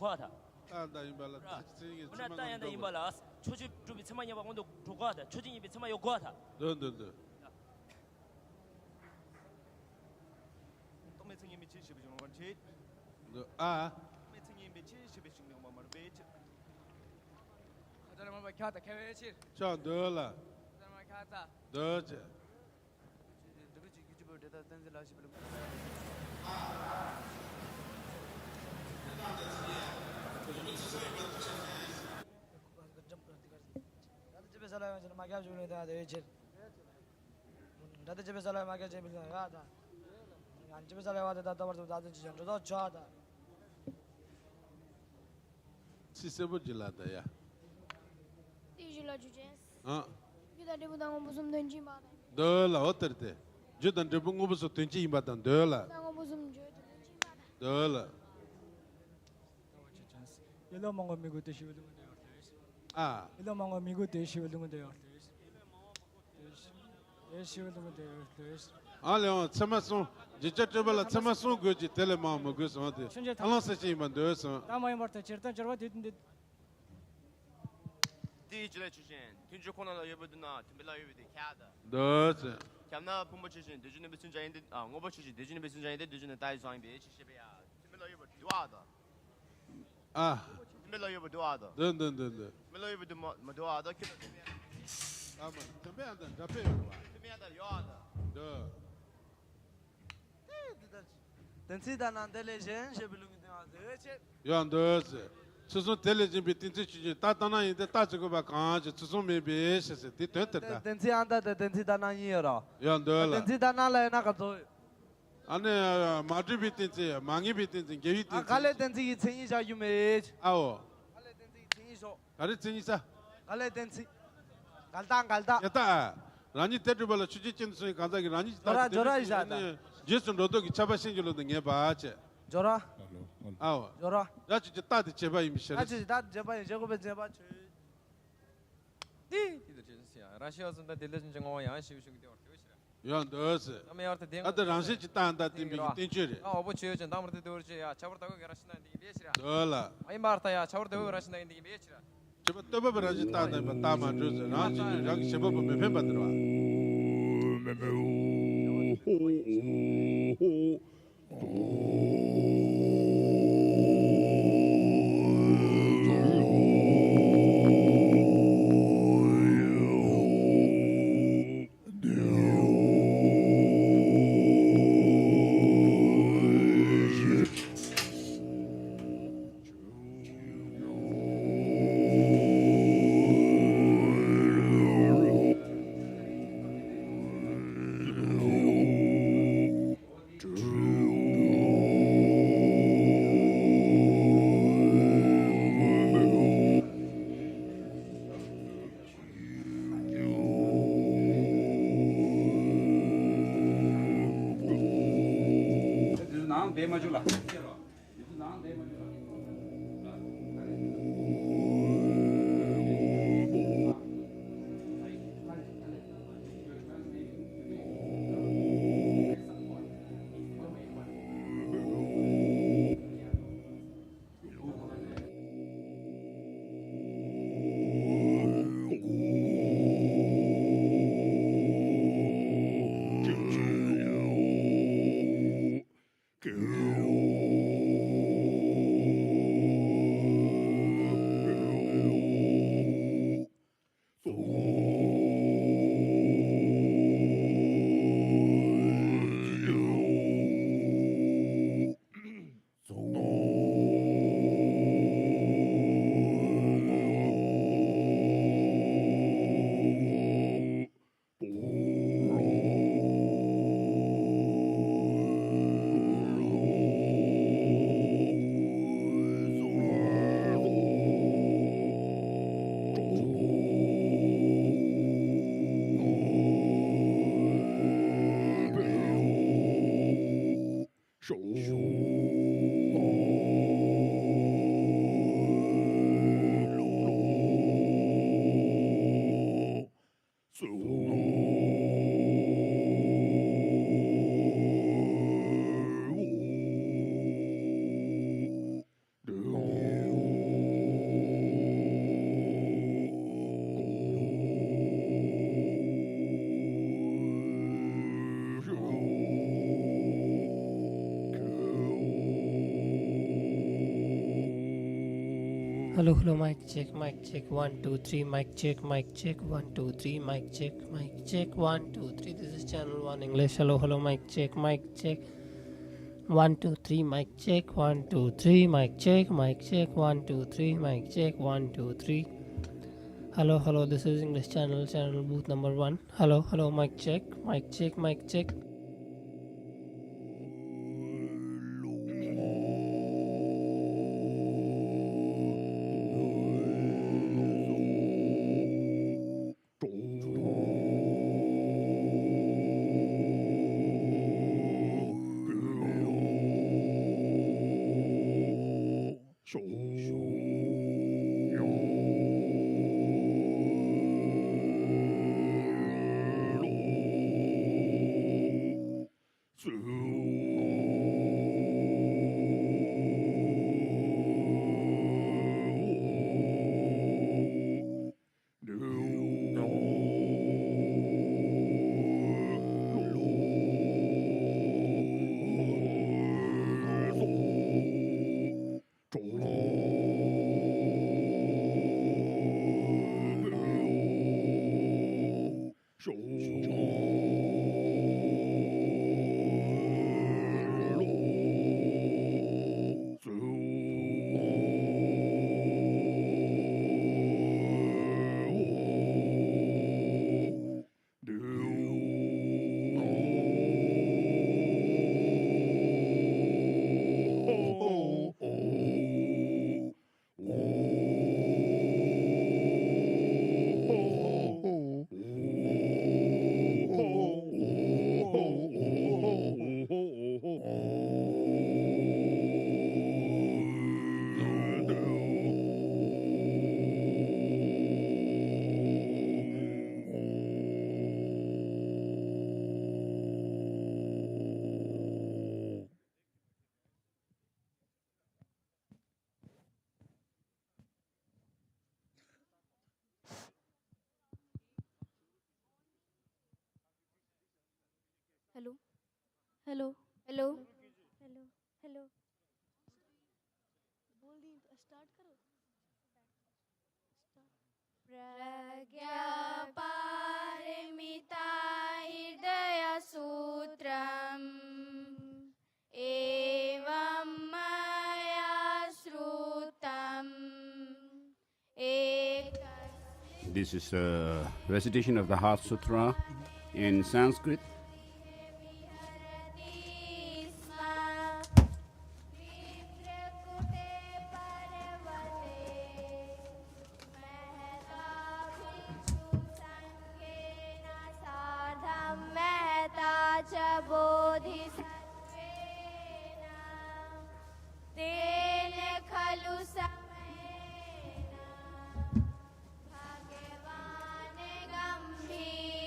조과다. 따다 임발라 찌게 오나 따야다 임발라 초지 주비 참아야 방도 조과다. 초진이 비 참아 요과다. 너너너 동매층이 미 70이 주는 건지 아 동매층이 미 70이 주는 거 말로 베이트 가자마 카타 케베치 자 너라 가자마 카타 너제 저기 유튜브 데이터 던질라시 빌 집에 살아요. 저는 마게 주는 데가 되지. 나도 집에 살아요. 마게 집에 가다. 안 집에 살아요. 와다 더버도 나도 지점 저도 좋아다. 시세부질라다야 Tijula jujes. 아 Kita di budang busum denji bada. 너라 어떨때 저단 저bun고부서 된지 임바단 너라 Budang busum jo denji bada. 너라 Yellow mango migo te shivu lungu de 아 Yellow mango migo te shivu lungu de shivu lungu de 알레온 참마송 지저저발라 참마송 거지 텔레마 먹어서한테 알라서지 임반 너서 다마이 버터 chertan chorba ditinde 디지털 주신 균주 코너나 여부드나 템벨라 여부드 캬다 너서 캬나 품바 주신 대주는 무슨 자인데 아 오버 주신 대주는 무슨 자인데 대주는 다이 상이 비 70이야 템벨라 여부 도와다 아 템벨라 여부 도와다 너너너너 템벨라 여부드 뭐 도와다 키도 아마 담배한다 잡혀요 템벨라 요하다 너 Tensida delejen shivu lungu de 요한더스 수수 텔레진 비틴지 주지 따따나인데 따지고 봐 강아지 수수 메베시세 뒤됐다 Tensida tensida na yera. 요한더라 Tensida na la na ka to. 안에 마주 비틴지 망이 비틴지 게위 틴지 Kale tensi tsingi ja yume. 아오 Kale tensi tsingi so. 가리 tinisa Kale tensi. Galda. 야따 라니 테드발라 추지친 소리 간다기 라니 저라 이사다. 제스 로도기 차바신줄로도 게 봐체 Jora. 아오 Jora. 야 진짜 따디 제바 임시라 아치 다 제바 제고베 제바. 러시아에서 딜레진 정어와 양식식 되어 있어요. 요한더스 그러면 어때 된 아들 란시 지따한다 팀비 띵치리 아 어버 지어진 다음부터 되어지 야 차버다고 가라신다 이 베시라 너라 아이 마르타야 차버다고 가라신다 이 베시라 제바 떠버버라지 따다 따마 주스 란시 여기 제바 보면 뱀받들어 Hello, hello, mic check, 1, 2, 3, mic check, 1, 2, 3, mic check, 1, 2, 3. This is channel 1 English. Hello, hello, mic check, 1, 2, 3, mic check, 1, 2, 3, mic check, 1, 2, 3, mic check, 1, 2, 3. Hello, hello, this is English channel booth number 1. Hello, hello, mic check, mic check. Hello hello hello hello hello बोल दी start करो प्रज्ञापारमिता हृदय सूत्रम् एवं मया श्रुतम् This is a recitation of the Heart Sutra in Sanskrit. तेन खलु समयेन भगवान् गम्भीरावसम्बोधयति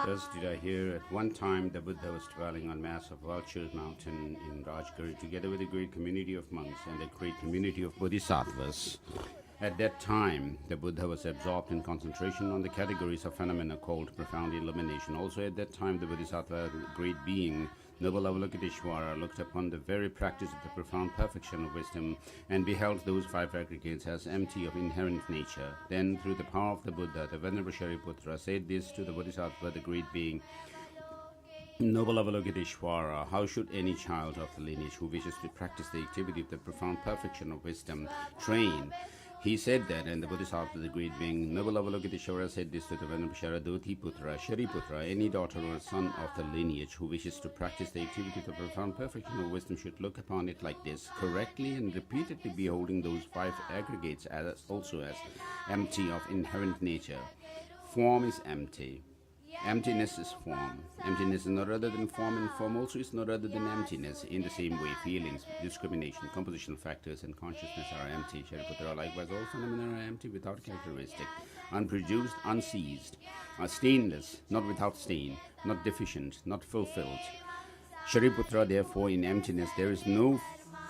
Thus did I hear at one time the Buddha was dwelling on mass of Vultures mountain in Rajgiri together with a great community of monks and a great community of bodhisattvas. At that time, the Buddha was absorbed in concentration on the categories of phenomena called profound illumination. Also at that time, the Bodhisattva, great being, noble Avalokiteshvara, looked upon the very practice of the profound perfection of wisdom and beheld those five aggregates as empty of inherent nature. Then, through the power of the Buddha, the Venerable Shariputra said this to the Bodhisattva, the great being, Noble Avalokiteshvara, how should any child of the lineage who wishes to practice the activity of the profound perfection of wisdom train? He said that, and the Bodhisattva, the great being, Noble Avalokiteshvara, said this to the Venerable Shariputra, Shariputra, any daughter or son of the lineage who wishes to practice the activity of the profound perfection of wisdom should look upon it like this, correctly and repeatedly beholding those five aggregates as also as empty of inherent nature. Form is empty. Emptiness is form. Emptiness is not other than form, and form also is not other than emptiness. In the same way, feelings, discrimination, compositional factors, and consciousness are empty. Shariputra, likewise, all phenomena are empty without characteristic, unproduced, unseized, stainless, not without stain, not deficient, not fulfilled. Shariputra, therefore, in emptiness there is no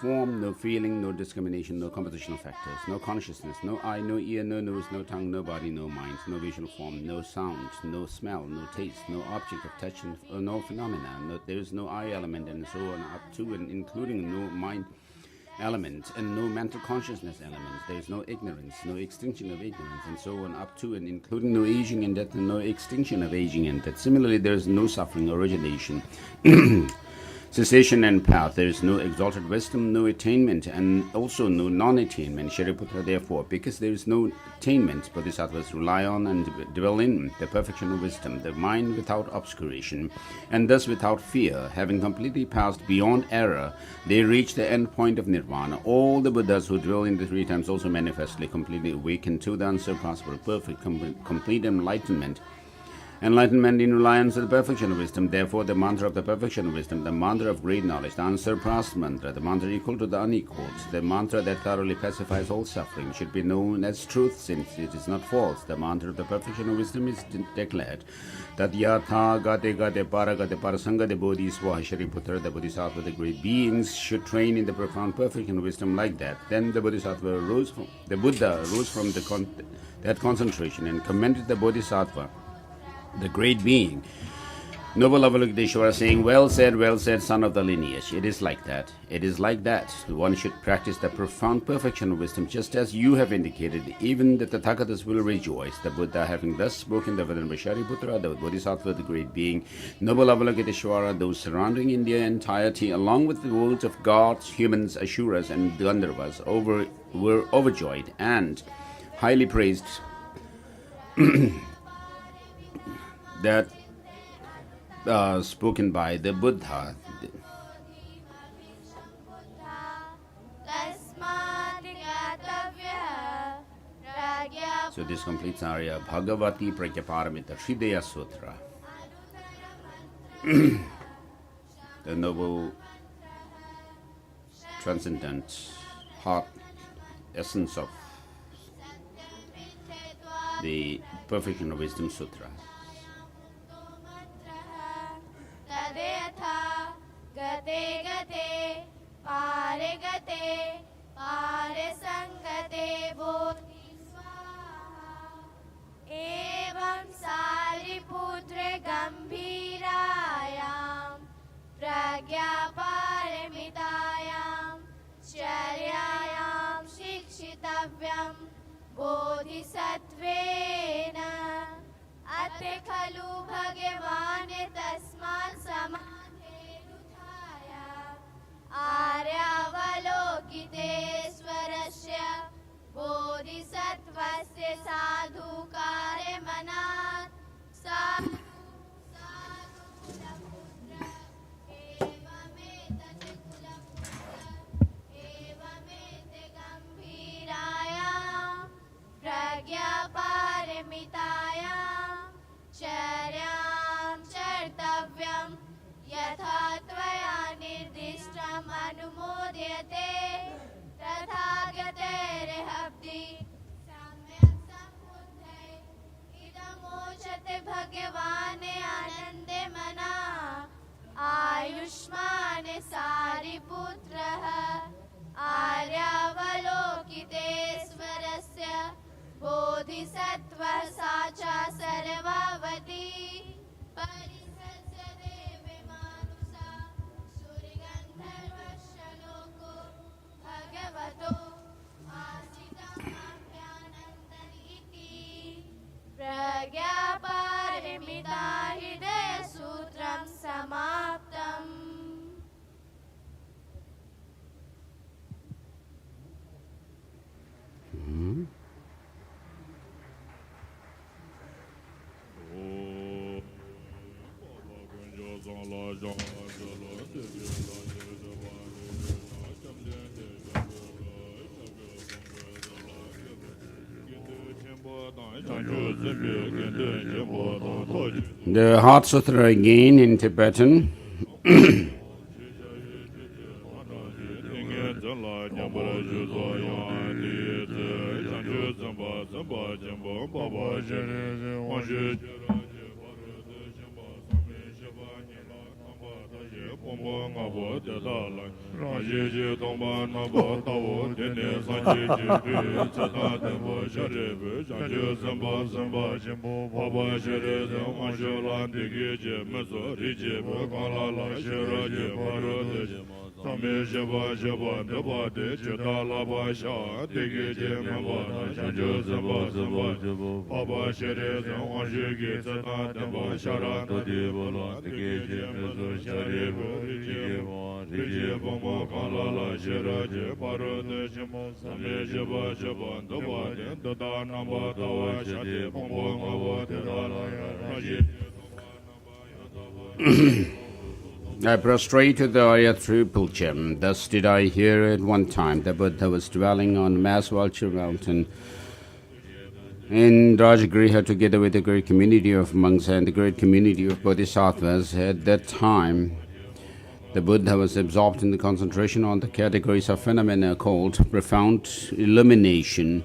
form, no feeling, no discrimination, no compositional factors, no consciousness, no eye, no ear, no nose, no tongue, no body, no mind, no visual form, no sound, no smell, no taste, no object of touch, and no phenomena. There is no I element, and so on up to and including no mind element, and no mental consciousness element. There is no ignorance, no extinction of ignorance, and so on up to and including no aging and death, and no extinction of aging and death. Similarly, there is no suffering, origination, cessation and path. There is no exalted wisdom, no attainment, and also no non-attainment. Shariputra, therefore, because there is no attainment, bodhisattvas rely on and dwell in the perfection of wisdom, the mind without obscuration, and thus without fear. Having completely passed beyond error, they reach the end point of nirvana. All the Buddhas who dwell in the three times also manifestly completely awaken to the unsurpassable, perfect, complete enlightenment in reliance on the perfection of wisdom. Therefore, the mantra of the perfection of wisdom, the mantra of great knowledge, the unsurpassed mantra, the mantra equal to the unequaled, the mantra that thoroughly pacifies all suffering, should be known as truth, since it is not false. The mantra of the perfection of wisdom is declared. Tatyatha gate gate parasanga de bodhi swaha. Shariputra, the Bodhisattva, the great beings, should train in the profound perfection of wisdom like that. Then the Buddha rose from that concentration and commended the Bodhisattva, the great being, Noble Avalokiteshvara, saying, well said, son of the lineage. It is like that. It is like that. One should practice the profound perfection of wisdom, just as you have indicated. Even the Tathagatas will rejoice. The Buddha, having thus spoken, the Venerable Shariputra, the Bodhisattva, the great being, Noble Avalokiteshvara, those surrounding India entirety, along with the worlds of gods, humans, asuras, and Gandharvas, were overjoyed and highly praised that spoken by the Buddha. So this completes our Bhagavati Prajnaparamita Hridaya Sutra. The noble, transcendent heart essence of the Perfection of Wisdom Sutra. Gate gate pare sangate bodhi swaha evam sariputre gambhirayam pragya paramitayam charyayam shikshitavyam bodhisattvena ate khalu bhagavane tasmat samadhenuthaya आर्यावलोकितेश्वरस्य बोधिसत्त्वस्य साधुकार्य मनात् साधु कुलपुत्र एवमेतत् कुलपुत्र एवमेते गम्भीरायां प्रज्ञापारमितायां चर्यां चर्तव्यं यथा त्वया निर्दिष्टम् अनुमोद्यते तथागत वारिपुत्रः आर्यावलोकितेश्वरस्य बोधिसत्त्वः साचा सर्वावती परिसज्जते विमानुषा सूर्यगन्धर्वश्लोको भगवतो आश्रितमाभ्यानन्दनीति प्रज्ञापारमिता हृदयसूत्रं समाप्तम् The Heart Sutra again in Tibetan. I prostrate to the Arya Tripulcham. Thus did I hear at one time the Buddha was dwelling on Mass Vulture Mountain in Rajagriha together with the great community of monks and the great community of bodhisattvas. At that time, the Buddha was absorbed in the concentration on the categories of phenomena called profound illumination.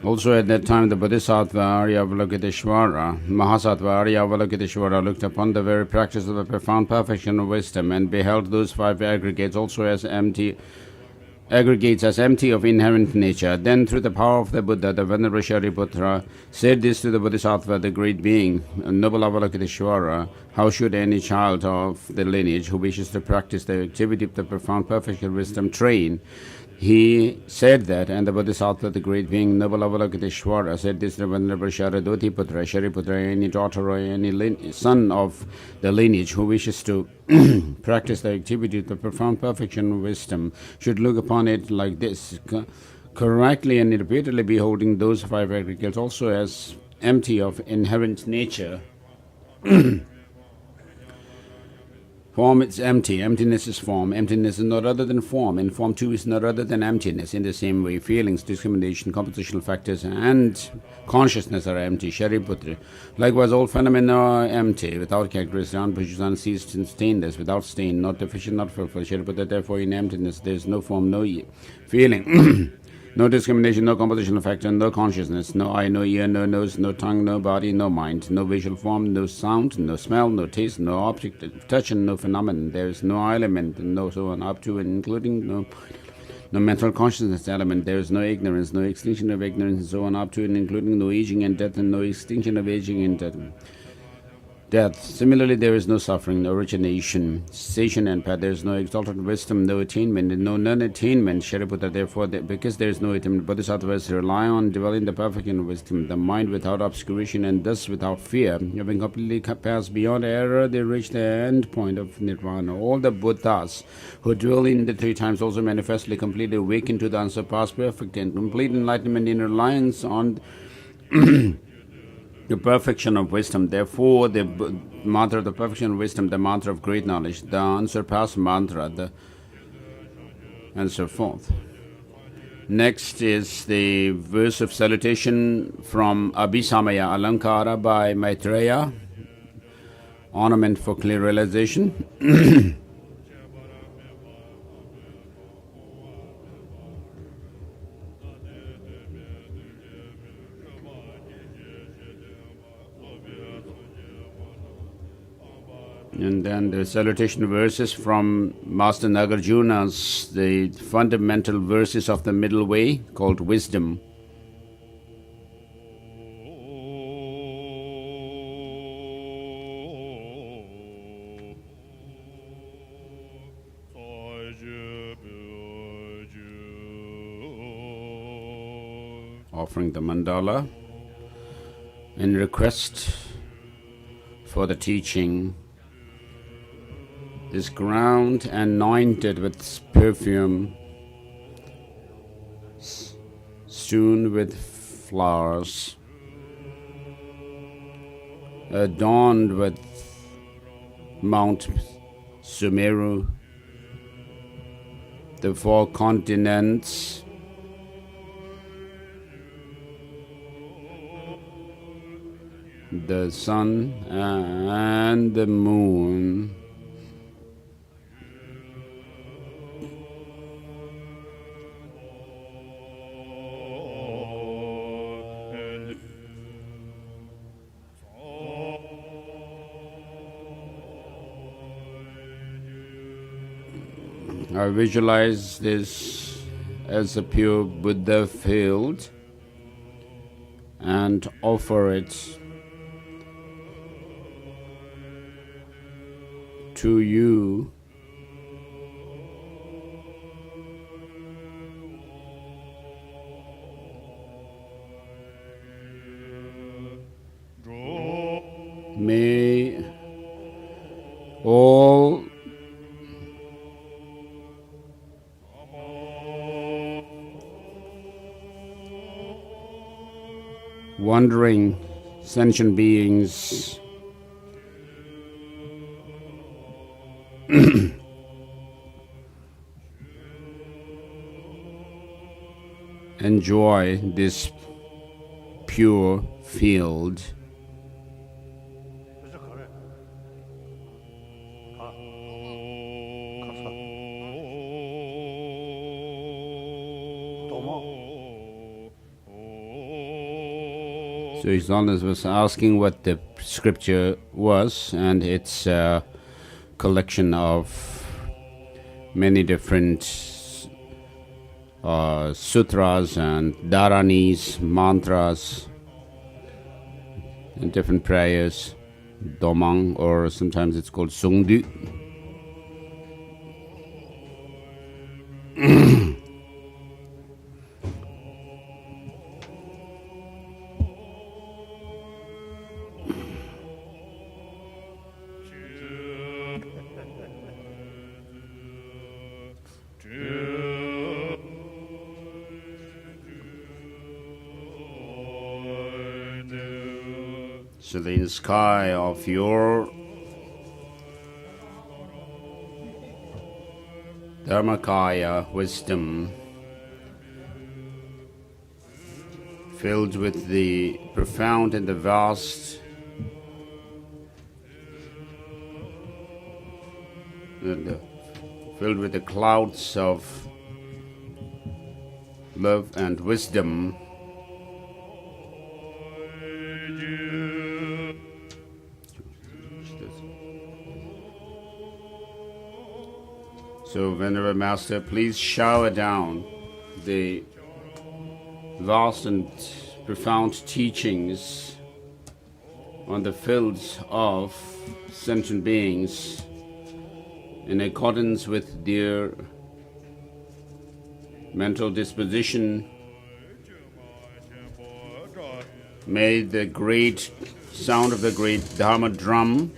Also at that time, the Bodhisattva Aryavalokiteshvara, Mahasattva Aryavalokiteshvara looked upon the very practice of the profound perfection of wisdom and beheld those five aggregates also as empty of inherent nature. Then through the power of the Buddha, the Venerable Shariputra said this to the Bodhisattva, the great being, noble Avalokiteshvara: how should any child of the lineage who wishes to practice the activity of the profound perfection of wisdom train? He said that, and the Bodhisattva, the great being, noble Avalokiteshvara, said this to the Venerable Shariputra: Shariputra, any daughter or any son of the lineage who wishes to practice the activity of the profound perfection of wisdom should look upon it like this, correctly and repeatedly beholding those five aggregates also as empty of inherent nature. Form is empty, emptiness is form, emptiness is not other than form, and form too is not other than emptiness. In the same way, feelings, discrimination, compositional factors, and consciousness are empty. Shariputra. Likewise, all phenomena are empty, without characteristics, unproduced, unceased, and stainless, without stain, not deficient, not fulfilled. Shariputra, therefore, in emptiness, there is no form, no feeling. No discrimination, no compositional factor, no consciousness, no eye, no ear, no nose, no tongue, no body, no mind, no visual form, no sound, no smell, no taste, no object of touch, and no phenomenon. There is no element, no so on up to and including no mental consciousness element. There is no ignorance, no extinction of ignorance, and so on up to and including no aging and death, and no extinction of aging and death. Similarly, there is no suffering, no origination, cessation, and path. There is no exalted wisdom, no attainment, and no non-attainment. Shariputra, therefore, because there is no attainment, bodhisattvas rely on developing the perfection of wisdom, the mind without obscuration, and thus without fear. Having completely passed beyond error, they reach the end point of nirvana. All the Buddhas who dwell in the three times also manifestly completely awaken to the unsurpassed perfect and complete enlightenment in reliance on the perfection of wisdom. Therefore, the mantra of the perfection of wisdom, the mantra of great knowledge, the unsurpassed mantra, and so forth. Next is the verse of salutation from Abhisamaya Alankara by Maitreya, ornament for clear realization. And the salutation verses from Master Nagarjuna's, the fundamental verses of the middle way called wisdom. Offering the mandala in request for the teaching. This ground anointed with perfume, strewn with flowers, adorned with Mount Sumeru, the 4 continents, the sun and the moon. I visualize this as a pure Buddha field and offer it to you. May all wandering sentient beings enjoy this pure field. So His Holiness was asking what the scripture was, and it's a collection of many different sutras and dharanis, mantras, and different prayers, domang, or sometimes it's called sungdu. So the sky of your Dharmakaya wisdom, filled with the profound and the vast, filled with the clouds of love and wisdom, so Venerable Master, please shower down the vast and profound teachings on the fields of sentient beings in accordance with their mental disposition. May the great sound of the great Dharma drum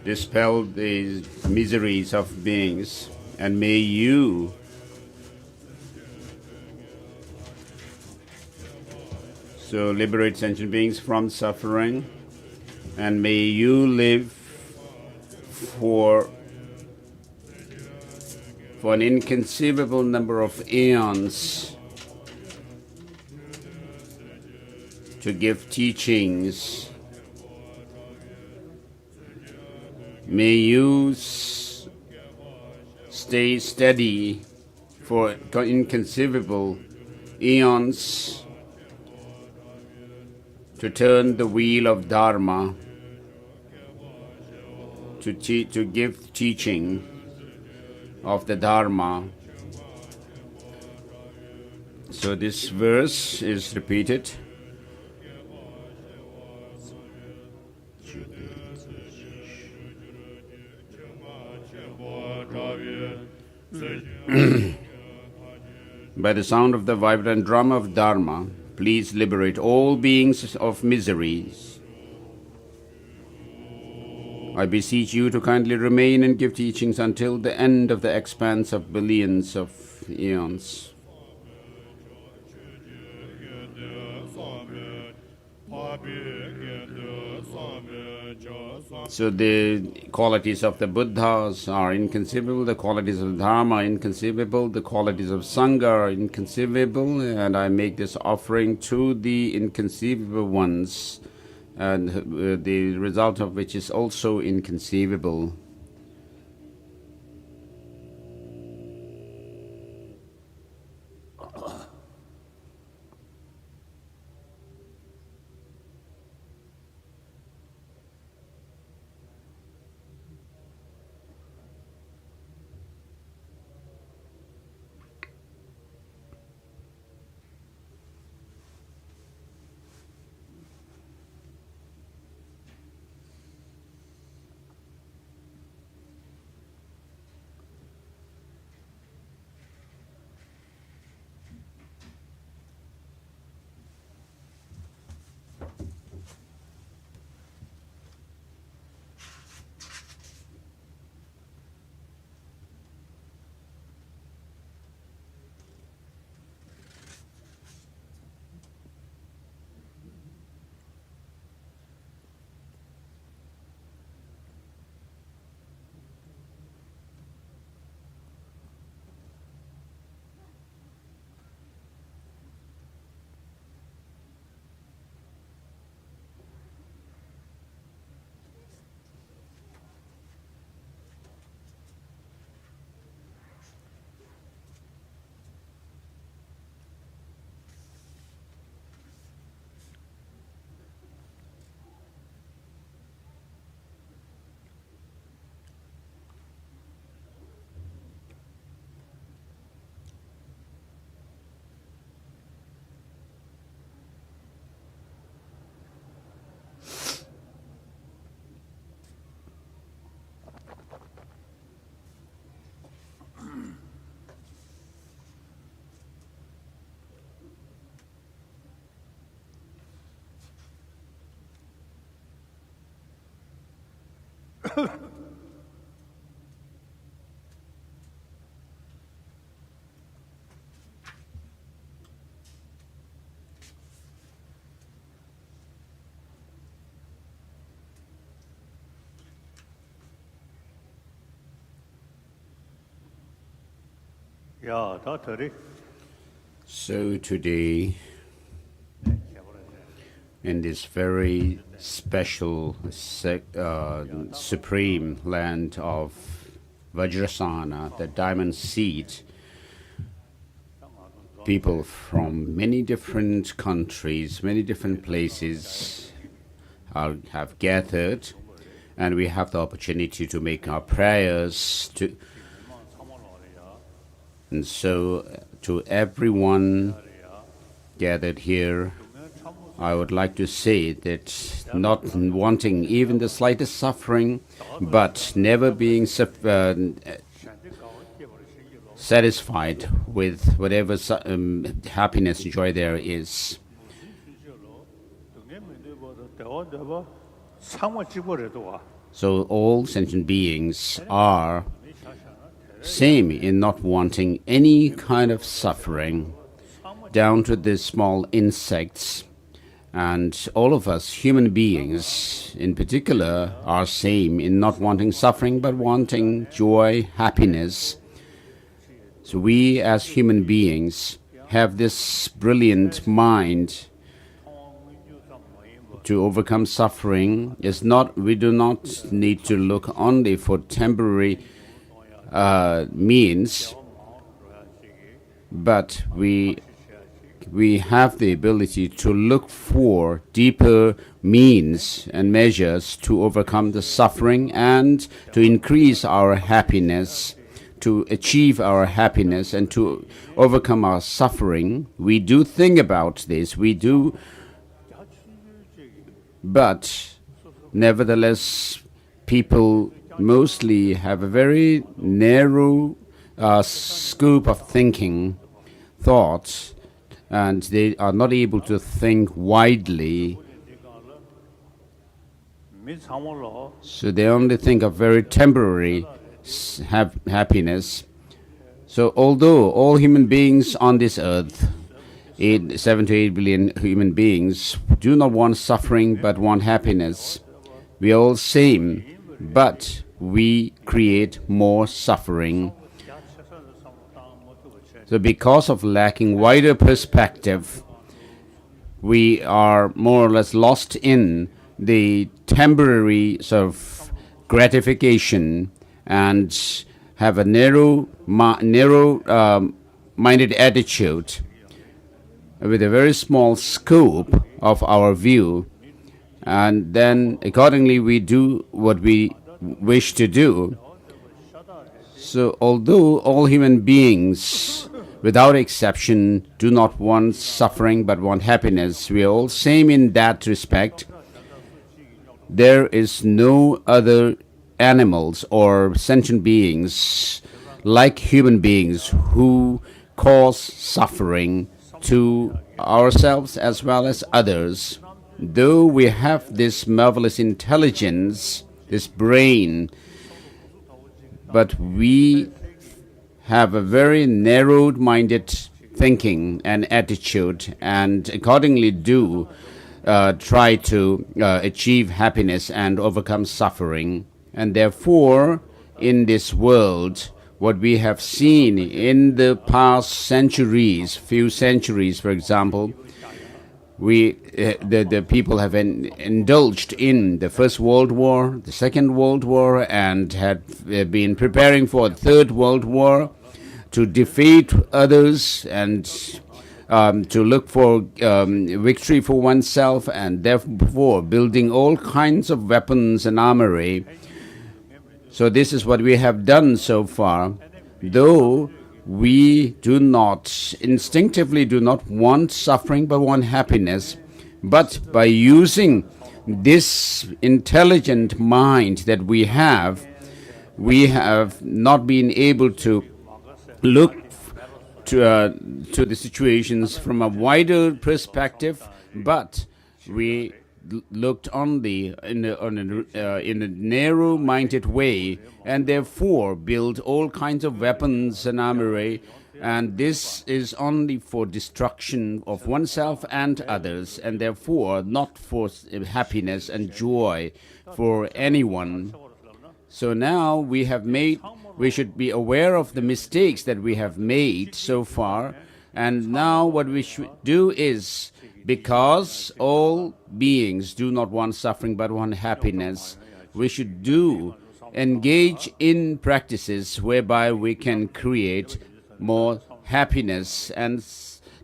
dispel the miseries of beings, and may you so liberate sentient beings from suffering, and may you live for an inconceivable number of eons to give teachings. May you stay steady for inconceivable eons to turn the wheel of Dharma to give teaching of the Dharma. So this verse is repeated. By the sound of the vibrant drum of Dharma, please liberate all beings of miseries. I beseech you to kindly remain and give teachings until the end of the expanse of billions of eons. So the qualities of the Buddhas are inconceivable, the qualities of Dharma are inconceivable, the qualities of Sangha are inconceivable, and I make this offering to the inconceivable ones, and the result of which is also inconceivable. So today, in this very special, supreme land of Vajrasana, the diamond seat, people from many different countries, many different places have gathered, and we have the opportunity to make our prayers. And so, to everyone gathered here, I would like to say that not wanting even the slightest suffering, but never being satisfied with whatever happiness, joy there is. So all sentient beings are same in not wanting any kind of suffering, down to the small insects. And all of us, human beings in particular, are same in not wanting suffering, but wanting joy, happiness. So we as human beings have this brilliant mind to overcome suffering. We do not need to look only for temporary means, but we we have the ability to look for deeper means and measures to overcome the suffering and to increase our happiness, to achieve our happiness and to overcome our suffering. We do think about this, but nevertheless, people mostly have a very narrow scope of thinking, thoughts, and they are not able to think widely. So they only think of very temporary happiness. So although all human beings on this earth, 7 to 8 billion human beings, do not want suffering but want happiness, we are all same, but we create more suffering. So because of lacking wider perspective, we are more or less lost in the temporary sort of gratification and have a narrow-minded attitude with a very small scope of our view, and then accordingly we do what we wish to do. So although all human beings without exception do not want suffering but want happiness, we are all same in that respect. There is no other animals or sentient beings like human beings who cause suffering to ourselves as well as others. Though we have this marvelous intelligence, this brain, but we have a very narrow-minded thinking and attitude, and accordingly do try to achieve happiness and overcome suffering. And therefore, in this world, what we have seen in the past centuries, few centuries, for example, the people have indulged in the First World War, the Second World War, and had been preparing for the Third World War to defeat others and to look for victory for oneself, and therefore building all kinds of weapons and armory. So this is what we have done so far, though we do not, instinctively do not want suffering but want happiness. But by using this intelligent mind that we have not been able to look to the situations from a wider perspective, but we looked only in a narrow-minded way, and therefore build all kinds of weapons and armory, and this is only for destruction of oneself and others, and therefore not for happiness and joy for anyone. So now we should be aware of the mistakes that we have made so far, and now what we should do is, because all beings do not want suffering but want happiness, we should engage in practices whereby we can create more happiness and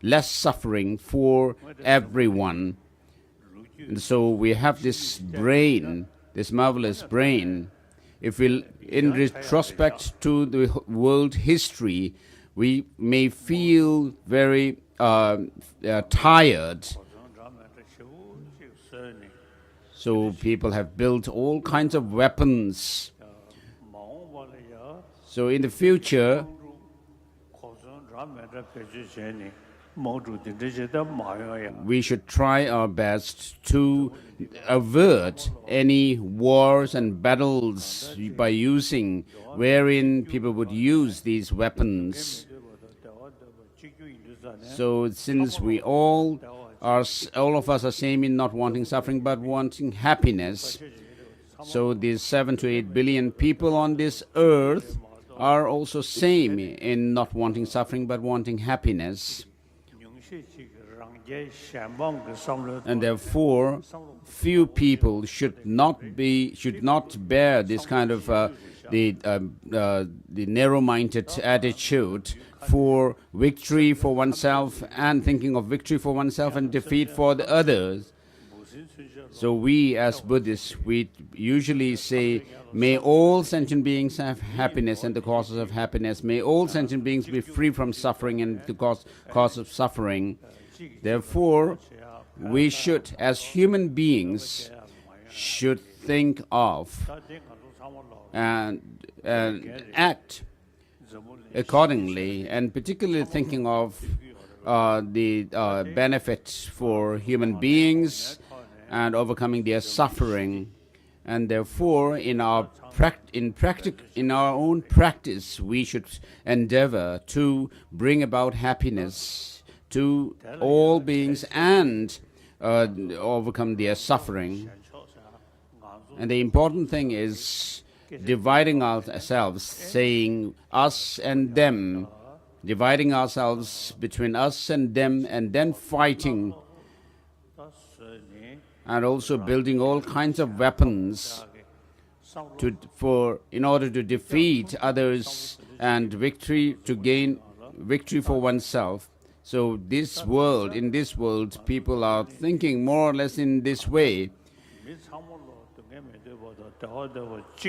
less suffering for everyone. And so we have this brain, this marvelous brain. If we, in retrospect to the world history, we may feel very tired. So people have built all kinds of weapons. So in the future, we should try our best to avert any wars and battles by using, wherein people would use these weapons. So since we all of us are same in not wanting suffering but wanting happiness, so these 7 to 8 billion people on this earth are also same in not wanting suffering but wanting happiness. And therefore, few people should not bear this kind of narrow-minded attitude for victory for oneself and thinking of victory for oneself and defeat for the others. So we as Buddhists, we usually say, may all sentient beings have happiness and the causes of happiness. May all sentient beings be free from suffering and the cause of suffering. Therefore, we should, as human beings, should think of and act accordingly, and particularly thinking of the benefits for human beings and overcoming their suffering. And therefore, in our own practice, we should endeavor to bring about happiness to all beings and overcome their suffering. And the important thing is dividing ourselves, saying us and them, dividing ourselves between us and them, and then fighting, and also building all kinds of weapons in order to defeat others and to gain victory for oneself. So in this world, people are thinking more or less in this way.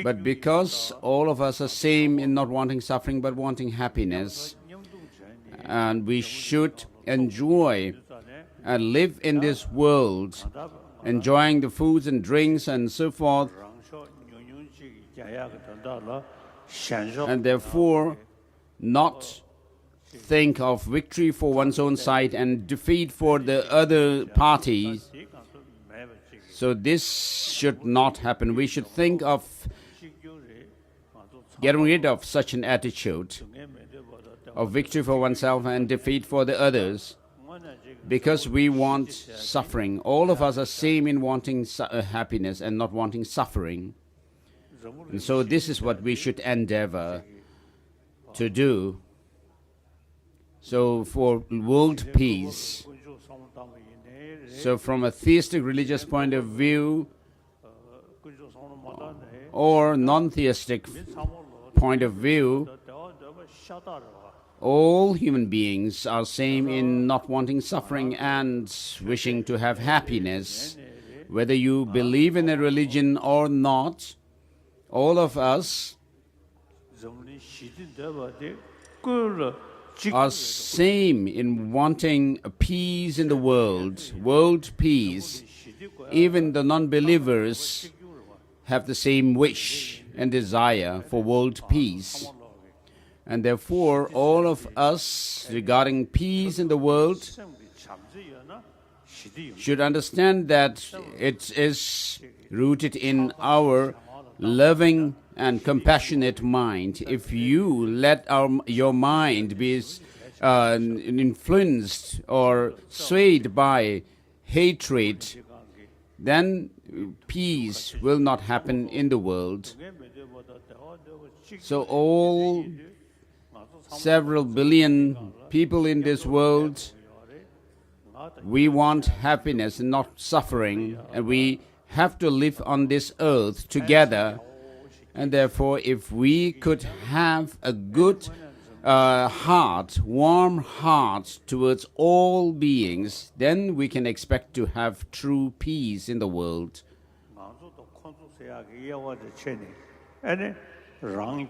But because all of us are same in not wanting suffering but wanting happiness, and we should enjoy and live in this world, enjoying the foods and drinks and so forth, and therefore not think of victory for one's own side and defeat for the other parties. So this should not happen. We should think of getting rid of such an attitude of victory for oneself and defeat for the others, because we want suffering. All of us are same in wanting happiness and not wanting suffering. And so this is what we should endeavor to do. So for world peace, so from a theistic religious point of view or non-theistic point of view, all human beings are same in not wanting suffering and wishing to have happiness. Whether you believe in a religion or not, all of us are same in wanting peace in the world peace. Even the non-believers have the same wish and desire for world peace. And therefore, all of us, regarding peace in the world, should understand that it is rooted in our loving and compassionate mind. If you let your mind be influenced or swayed by hatred, then peace will not happen in the world. So all several billion people in this world, we want happiness and not suffering, and we have to live on this earth together. And therefore, if we could have a good heart, warm heart towards all beings, then we can expect to have true peace in the world.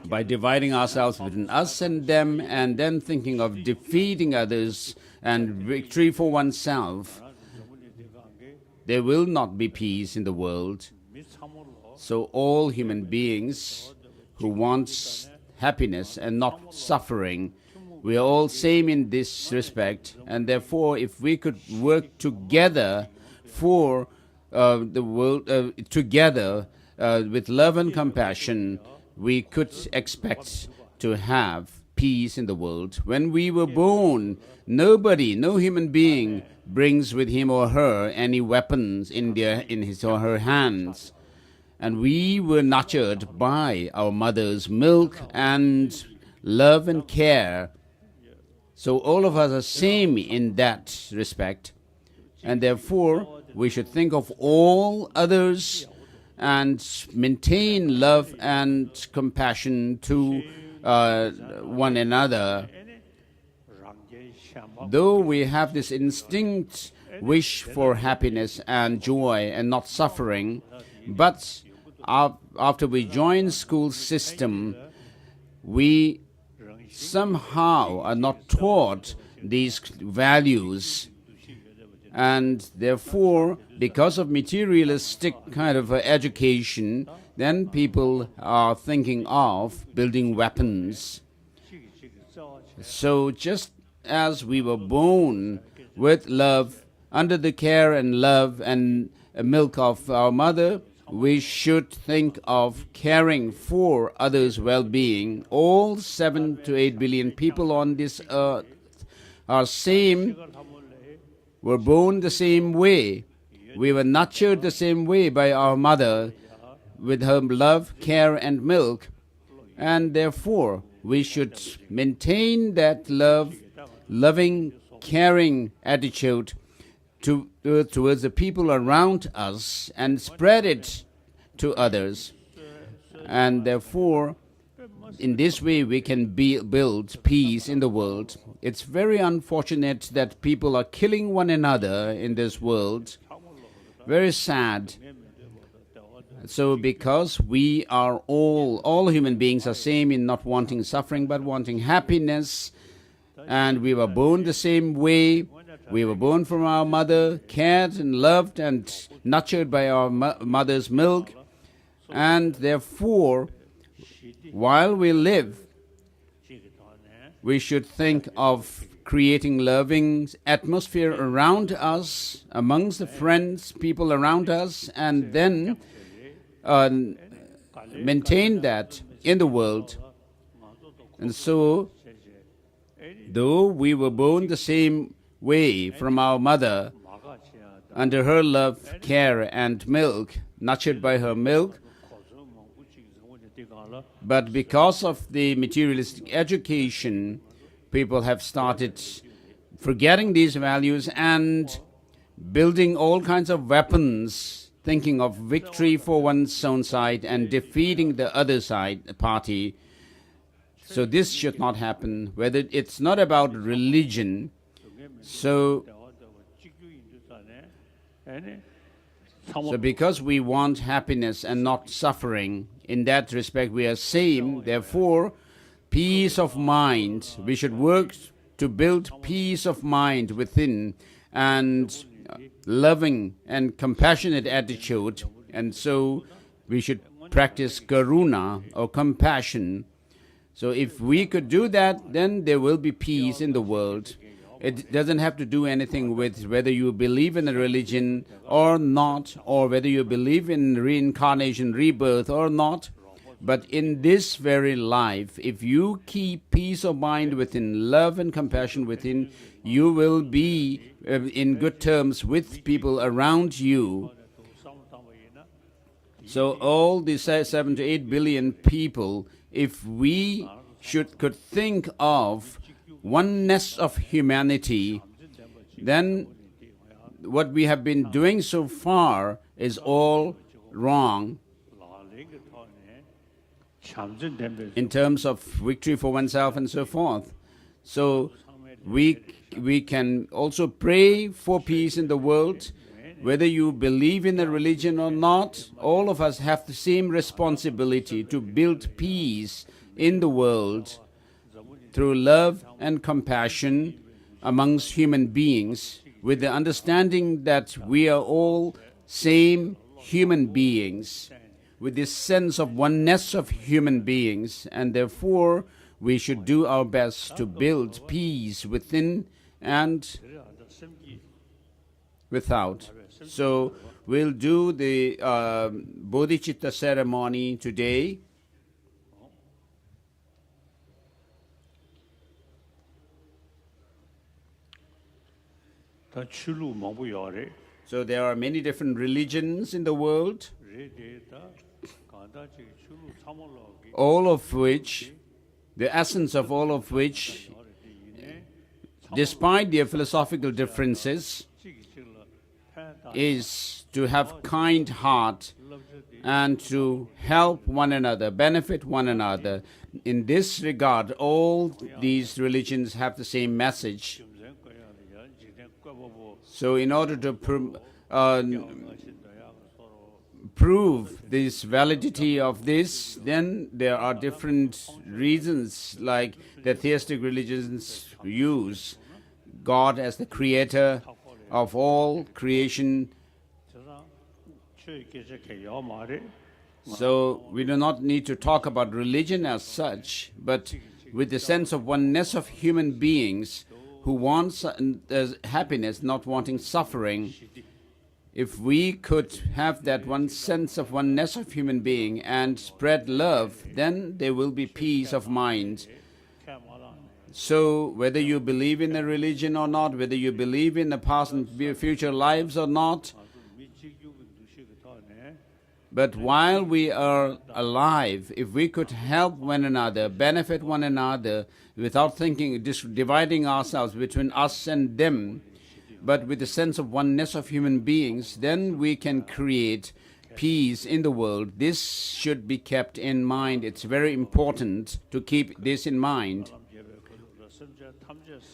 By dividing ourselves between us and them, and then thinking of defeating others and victory for oneself, there will not be peace in the world. So all human beings who want happiness and not suffering, we are all same in this respect. And therefore, if we could work together for the world, together with love and compassion, we could expect to have peace in the world. When we were born, no human being brings with him or her any weapons in his or her hands. And we were nurtured by our mother's milk and love and care. So all of us are same in that respect. And therefore, we should think of all others and maintain love and compassion to one another. Though we have this instinct wish for happiness and joy and not suffering, but after we join school system, we somehow are not taught these values, and therefore, because of materialistic kind of education, then people are thinking of building weapons. So just as we were born with love, under the care and love and milk of our mother, we should think of caring for others' well-being. All 7 to 8 billion people on this earth are were born the same way. We were nurtured the same way by our mother with her love, care and milk. And therefore, we should maintain that loving, caring attitude towards the people around us and spread it to others. And therefore, in this way, we can build peace in the world. It's very unfortunate that people are killing one another in this world. Very sad. So because we are all human beings are same in not wanting suffering but wanting happiness, and we were born the same way. We were born from our mother, cared and loved and nurtured by our mother's milk, and therefore, while we live, we should think of creating loving atmosphere around us, amongst the friends, people around us, and then maintain that in the world. And so, though we were born the same way from our mother, under her love, care and milk, nurtured by her milk, but because of the materialistic education, people have started forgetting these values and building all kinds of weapons, thinking of victory for one's own side and defeating the other side party. So this should not happen. Whether it's not about religion, so because we want happiness and not suffering, in that respect we are same. Therefore, peace of mind. We should work to build peace of mind within and loving and compassionate attitude. And so we should practice karuna or compassion. So if we could do that, then there will be peace in the world. It doesn't have to do anything with whether you believe in a religion or not, or whether you believe in reincarnation, rebirth or not. But in this very life, if you keep peace of mind within, love and compassion within, you will be in good terms with people around you. So all these 7 to 8 billion people, if we could think of oneness of humanity, then what we have been doing so far is all wrong in terms of victory for oneself and so forth. So we can also pray for peace in the world. Whether you believe in a religion or not, all of us have the same responsibility to build peace in the world through love and compassion amongst human beings, with the understanding that we are all same human beings, with this sense of oneness of human beings, and therefore we should do our best to build peace within and without. So we'll do the Bodhicitta ceremony today. So there are many different religions in the world, all of which, the essence of all of which, despite their philosophical differences, is to have kind heart and to help one another, benefit one another. In this regard, all these religions have the same message. So in order to prove this validity of this, then there are different reasons, like the theistic religions use God as the creator of all creation. So we do not need to talk about religion as such, but with the sense of oneness of human beings who want happiness, not wanting suffering. If we could have that one sense of oneness of human being and spread love, then there will be peace of mind. So whether you believe in a religion or not, whether you believe in the past and future lives or not, but while we are alive, if we could help one another, benefit one another, without thinking, dividing ourselves between us and them, but with the sense of oneness of human beings, then we can create peace in the world. This should be kept in mind. It's very important to keep this in mind.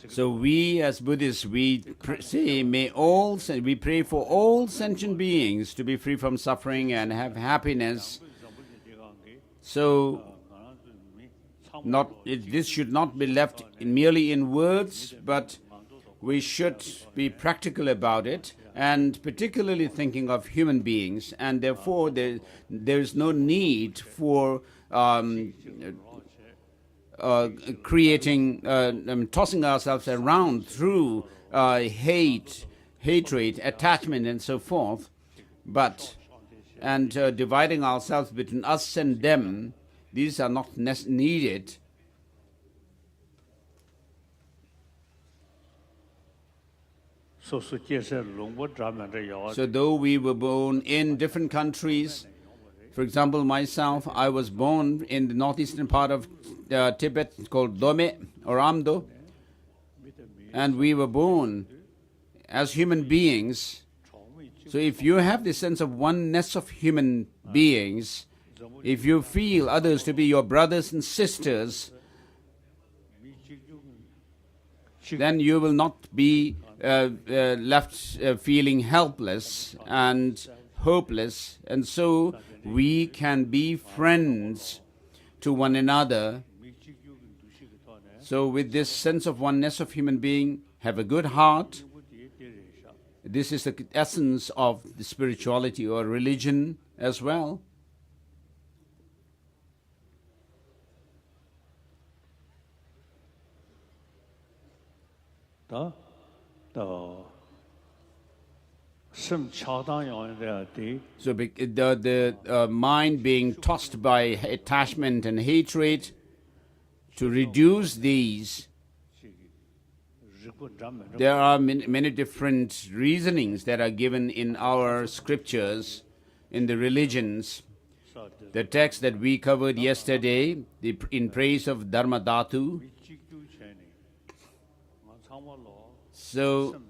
So we as Buddhists, we pray for all sentient beings to be free from suffering and have happiness. So this should not be left merely in words, but we should be practical about it, and particularly thinking of human beings. And therefore, there is no need for tossing ourselves around through hatred, attachment, and so forth, and dividing ourselves between us and them. These are not needed. So though we were born in different countries, for example, myself, I was born in the northeastern part of Tibet called Dome or Amdo, and we were born as human beings. So if you have the sense of oneness of human beings, if you feel others to be your brothers and sisters, then you will not be left feeling helpless and hopeless, and so we can be friends to one another. So with this sense of oneness of human being, have a good heart. This is the essence of the spirituality or religion as well. So the mind being tossed by attachment and hatred, to reduce these, there are many different reasonings that are given in our scriptures, in the religions. The text that we covered yesterday, in praise of Dhammadhatu, so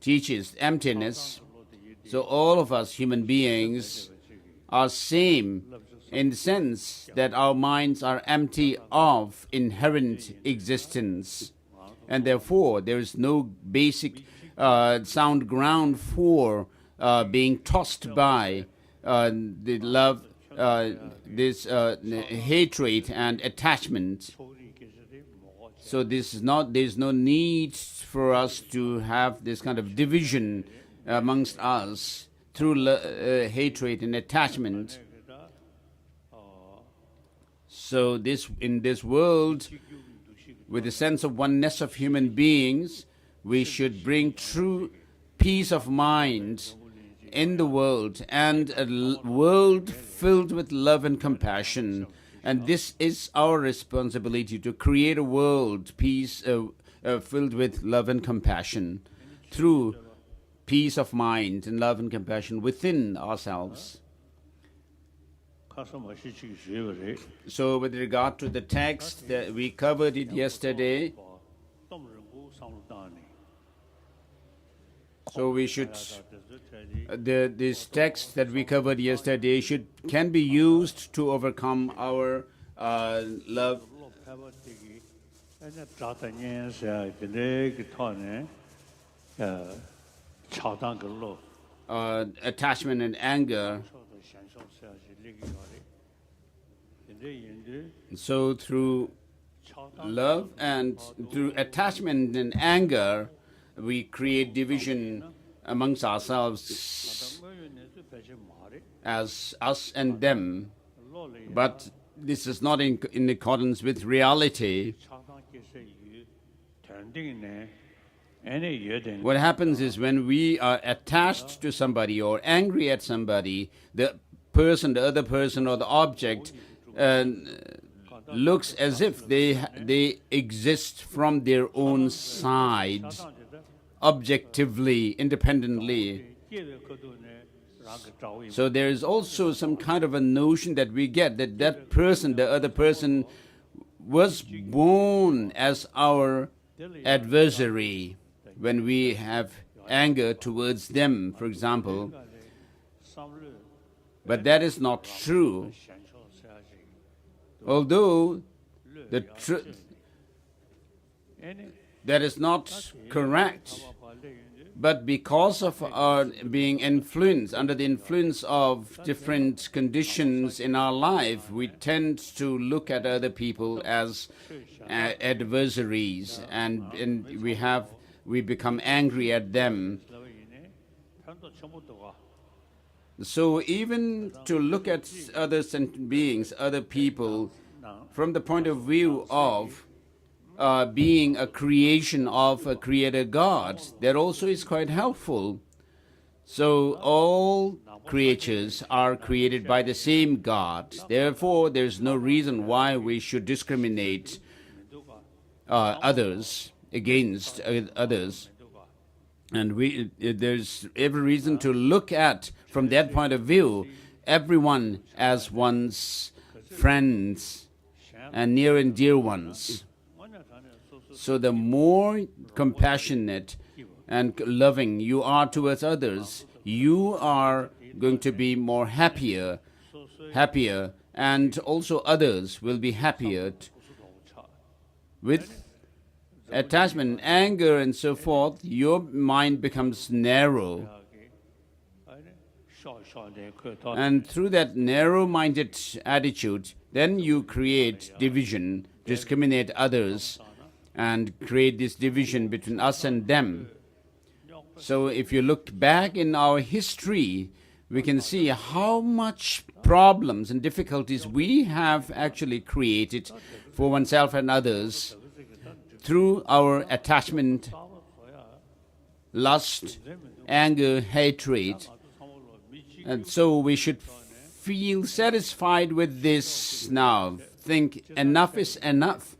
teaches emptiness. So all of us human beings are same in the sense that our minds are empty of inherent existence, and therefore there is no basic sound ground for being tossed by the love, this hatred and attachment. So there is no need for us to have this kind of division amongst us through hatred and attachment. So in this world, with the sense of oneness of human beings, we should bring true peace of mind in the world, and a world filled with love and compassion. And this is our responsibility, to create a world peace filled with love and compassion through peace of mind and love and compassion within ourselves. So with regard to the text, we covered it yesterday. So we should, this text that we covered yesterday can be used to overcome our love. Attachment and anger. So through love and through attachment and anger, we create division amongst ourselves as us and them. But this is not in accordance with reality. What happens is when we are attached to somebody or angry at somebody, the other person or the object looks as if they exist from their own side, objectively, independently. So there is also some kind of a notion that we get that person, the other person, was born as our adversary. When we have anger towards them, for example. But that is not true. Although the truth, that is not correct. But because of our being influenced, under the influence of different conditions in our life, we tend to look at other people as adversaries, and we become angry at them. So even to look at other sentient beings, other people, from the point of view of being a creation of a creator God, that also is quite helpful. So all creatures are created by the same God. Therefore, there is no reason why we should discriminate others against others. And there's every reason to look at, from that point of view, everyone as one's friends and near and dear ones. So the more compassionate and loving you are towards others, you are going to be more happier, and also others will be happier. With attachment, anger, and so forth, your mind becomes narrow. And through that narrow-minded attitude, then you create division, discriminate others, and create this division between us and them. So if you look back in our history, we can see how much problems and difficulties we have actually created for oneself and others through our attachment, lust, anger, hatred. And so we should feel satisfied with this now. Think enough is enough.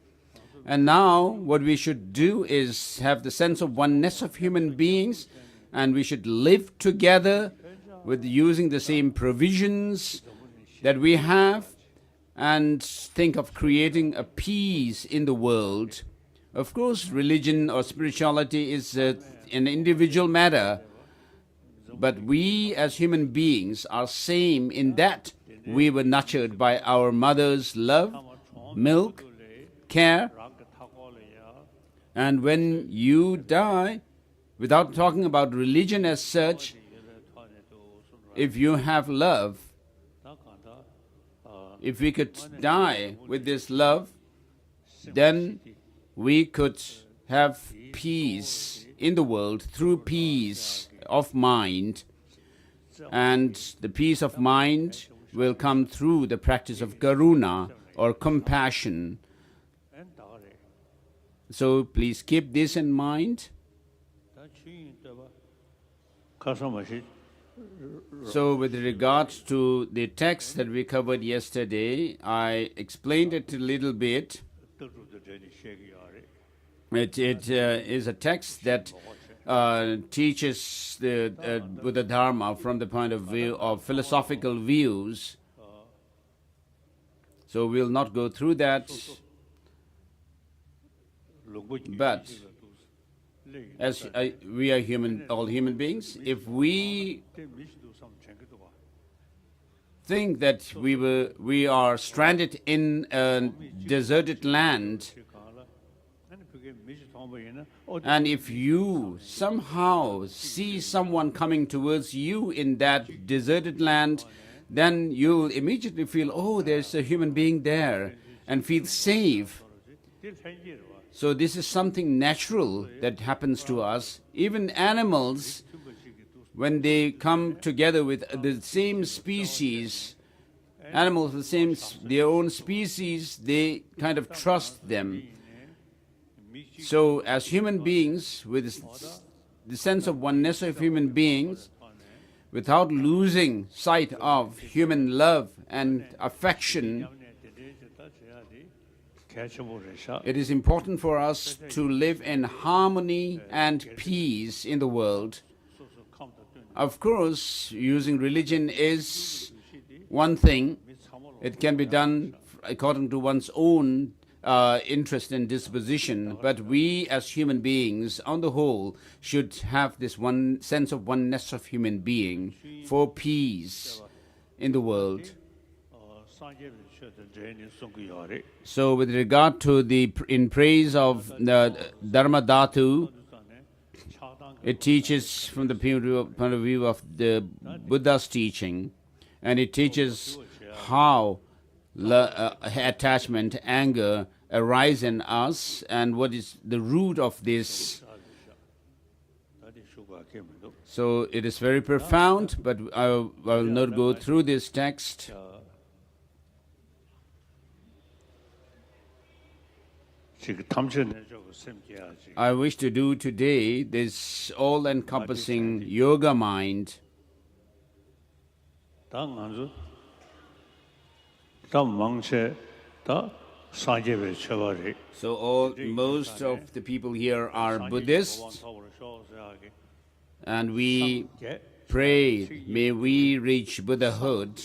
And now what we should do is have the sense of oneness of human beings, and we should live together with using the same provisions that we have, and think of creating a peace in the world. Of course, religion or spirituality is an individual matter, but we as human beings are same in that we were nurtured by our mother's love, milk, care. And when you die, without talking about religion as such, if you have love, if we could die with this love, then we could have peace in the world through peace of mind. And the peace of mind will come through the practice of karuna or compassion. So please keep this in mind. So with regard to the text that we covered yesterday, I explained it a little bit. It is a text that teaches the Buddha Dharma from the point of view of philosophical views. So we'll not go through that. But as we are all human beings, if we think that we are stranded in a deserted land, and if you somehow see someone coming towards you in that deserted land, then you'll immediately feel, oh, there's a human being there, and feel safe. So this is something natural that happens to us. Even animals, when they come together with the same species, animals of their own species, they kind of trust them. So as human beings, with the sense of oneness of human beings, without losing sight of human love and affection, it is important for us to live in harmony and peace in the world. Of course, using religion is one thing. It can be done according to one's own interest and disposition, but we as human beings on the whole should have this one sense of oneness of human being for peace in the world. So with regard to in praise of the Dhammadhatu, it teaches from the point of view of the Buddha's teaching, and it teaches how attachment, anger arise in us, and what is the root of this. So it is very profound, but I will not go through this text. I wish to do today this all-encompassing yoga mind. So most of the people here are Buddhists, and we pray, may we reach Buddhahood.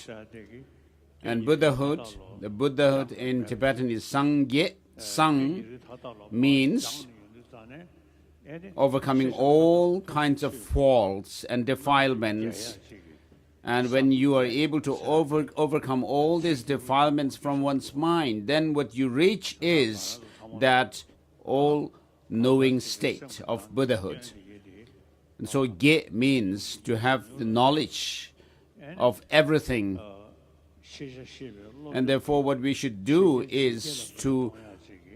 And Buddhahood, the Buddhahood in Tibetan is Sangye. Sang means overcoming all kinds of faults and defilements. And when you are able to overcome all these defilements from one's mind, then what you reach is that all-knowing state of Buddhahood. And so Ge means to have the knowledge of everything. And therefore what we should do is to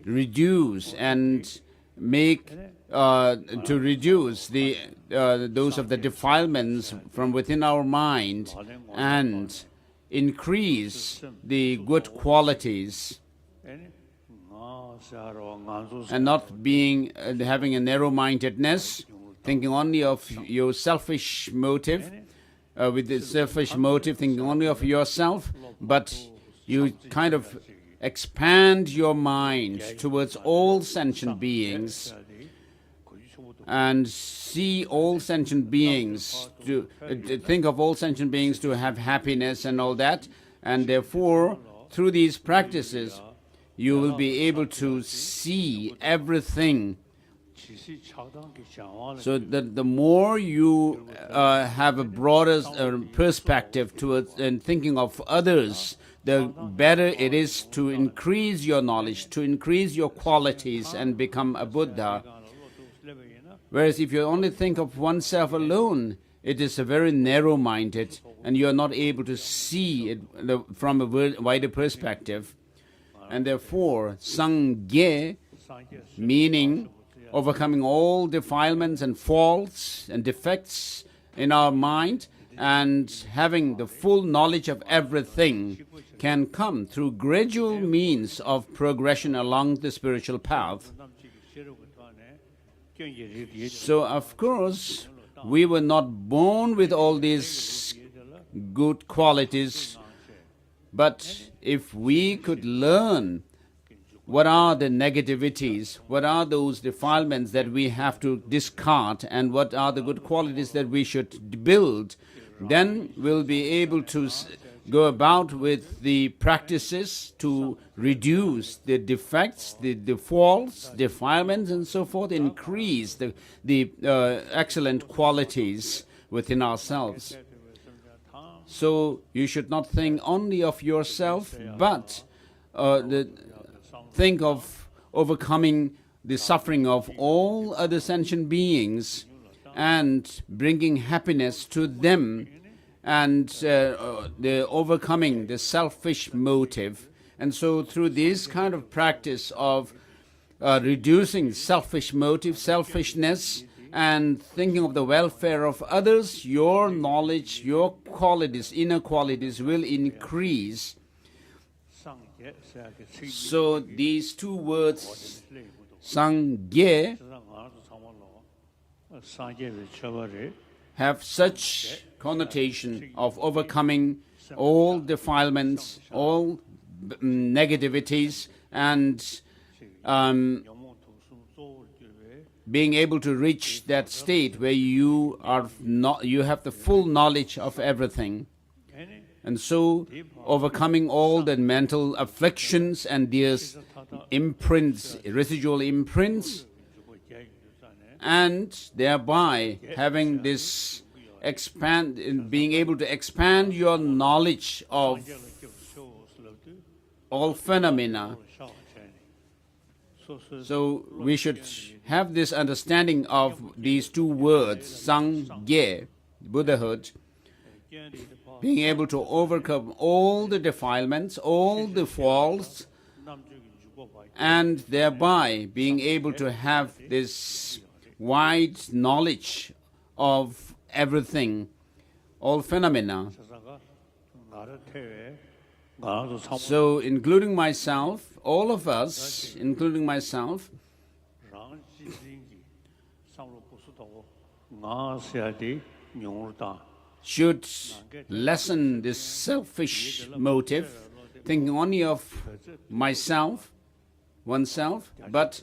reduce and make to reduce those of the defilements from within our mind and increase the good qualities, and not having a narrow-mindedness, thinking only of your selfish motive, with the selfish motive, thinking only of yourself, but you kind of expand your mind towards all sentient beings and see all sentient beings, to think of all sentient beings to have happiness and all that. And therefore, through these practices, you will be able to see everything. So that the more you have a broader perspective towards and thinking of others, the better it is to increase your knowledge, to increase your qualities and become a Buddha. Whereas if you only think of oneself alone, it is a very narrow-minded, and you are not able to see it from a wider perspective. And therefore, Sangye, meaning overcoming all defilements and faults and defects in our mind, and having the full knowledge of everything, can come through gradual means of progression along the spiritual path. So, of course, we were not born with all these good qualities, but if we could learn what are the negativities, what are those defilements that we have to discard, and what are the good qualities that we should build, then we'll be able to go about with the practices to reduce the defects, the faults, defilements, and so forth, increase the excellent qualities within ourselves. So you should not think only of yourself, but think of overcoming the suffering of all other sentient beings and bringing happiness to them, and the overcoming the selfish motive. And so through this kind of practice of reducing selfish motive, selfishness, and thinking of the welfare of others, your knowledge, your qualities, inner qualities will increase. So these two words, Sangye, have such connotation of overcoming all defilements, all negativities, and being able to reach that state where you have the full knowledge of everything. And so overcoming all the mental afflictions and their imprints, residual imprints, and thereby having this being able to expand your knowledge of all phenomena. So we should have this understanding of these two words, Sangye, Buddhahood, being able to overcome all the defilements, all the faults, and thereby being able to have this wide knowledge of everything, all phenomena. So including myself, all of us, including myself, should lessen this selfish motive, thinking only of myself, oneself, but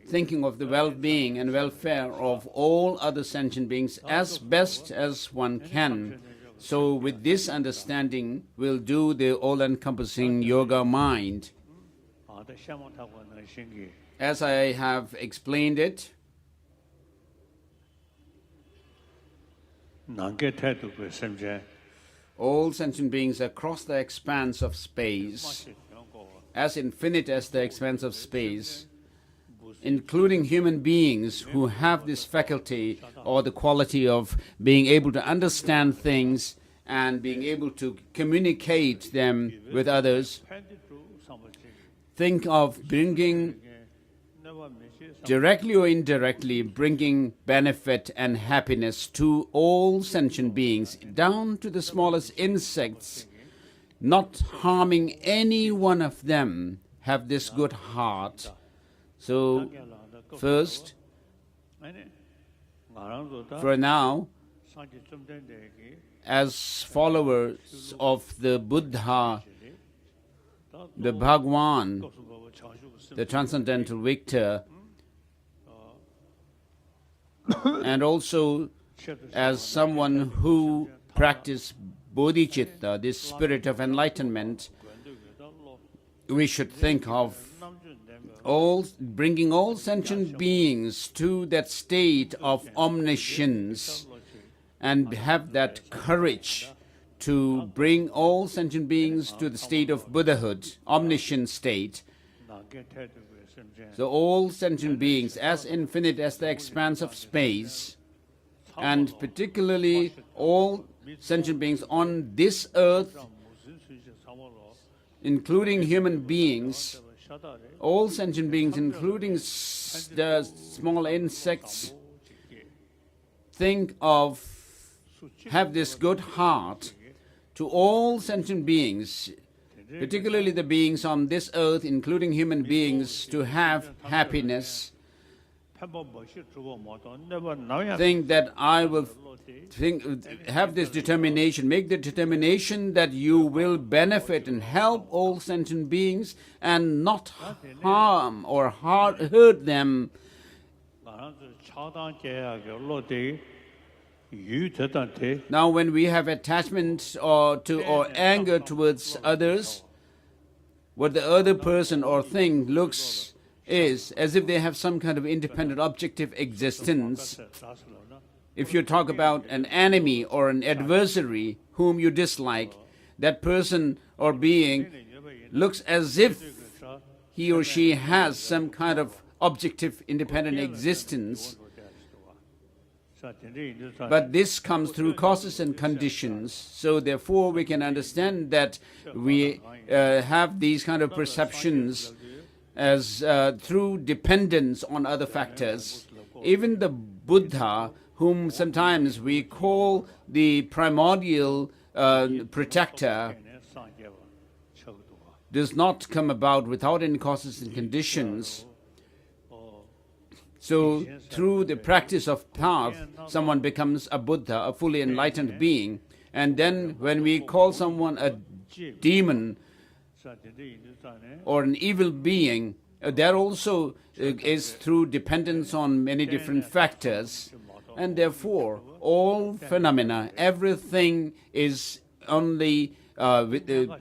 thinking of the well-being and welfare of all other sentient beings as best as one can. So with this understanding, we'll do the all-encompassing yoga mind. As I have explained it, all sentient beings across the expanse of space, as infinite as the expanse of space, including human beings who have this faculty or the quality of being able to understand things and being able to communicate them with others, think of bringing, directly or indirectly, bringing benefit and happiness to all sentient beings, down to the smallest insects, not harming any one of them. Have this good heart. So, first, for now, as followers of the Buddha, the Bhagwan, the transcendental victor, and also as someone who practices Bodhicitta, this spirit of enlightenment, we should think of bringing all sentient beings to that state of omniscience and have that courage to bring all sentient beings to the state of Buddhahood, omniscient state. So all sentient beings, as infinite as the expanse of space, and particularly all sentient beings on this earth, including human beings, all sentient beings, including the small insects, have this good heart to all sentient beings, particularly the beings on this earth, including human beings, to have happiness. Think that I will have this determination, make the determination that you will benefit and help all sentient beings and not harm or hurt them. Now, when we have attachment or anger towards others, what the other person or thing looks is as if they have some kind of independent objective existence. If you talk about an enemy or an adversary whom you dislike, that person or being looks as if he or she has some kind of objective independent existence. But this comes through causes and conditions. So therefore we can understand that we have these kind of perceptions as through dependence on other factors. Even the Buddha, whom sometimes we call the primordial protector, does not come about without any causes and conditions. So through the practice of path, someone becomes a Buddha, a fully enlightened being. And then when we call someone a demon or an evil being, that also is through dependence on many different factors. And therefore, all phenomena, everything is only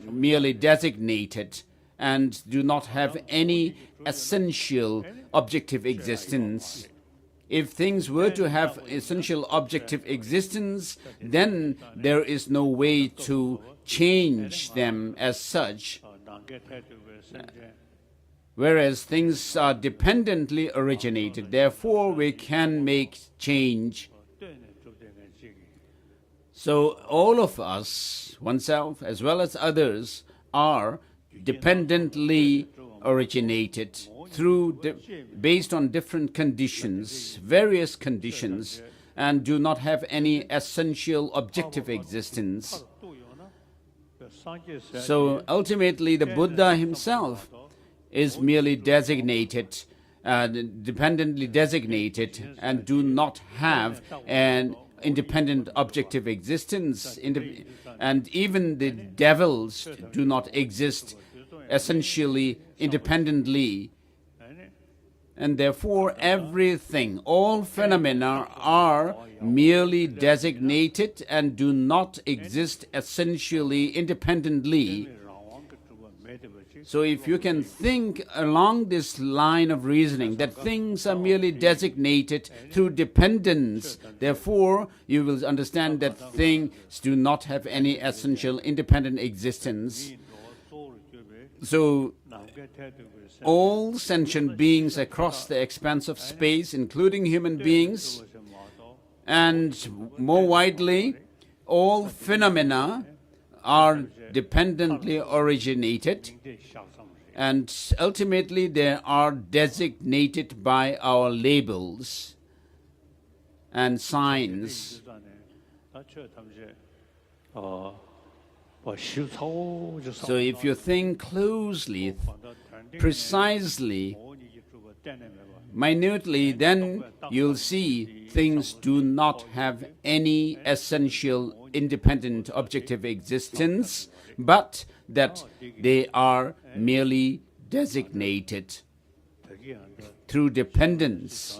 merely designated and do not have any essential objective existence. If things were to have essential objective existence, then there is no way to change them as such. Whereas things are dependently originated, therefore we can make change. So all of us, oneself as well as others, are dependently originated based on different conditions, various conditions, and do not have any essential objective existence. So ultimately the Buddha himself is merely designated, dependently designated, and do not have an independent objective existence. And even the devils do not exist essentially independently. And therefore everything, all phenomena are merely designated and do not exist essentially independently. So if you can think along this line of reasoning, that things are merely designated through dependence, therefore you will understand that things do not have any essential independent existence. So all sentient beings across the expanse of space, including human beings, and more widely, all phenomena are dependently originated, and ultimately they are designated by our labels and signs. So if you think closely, precisely, minutely, then you'll see things do not have any essential independent objective existence, but that they are merely designated through dependence.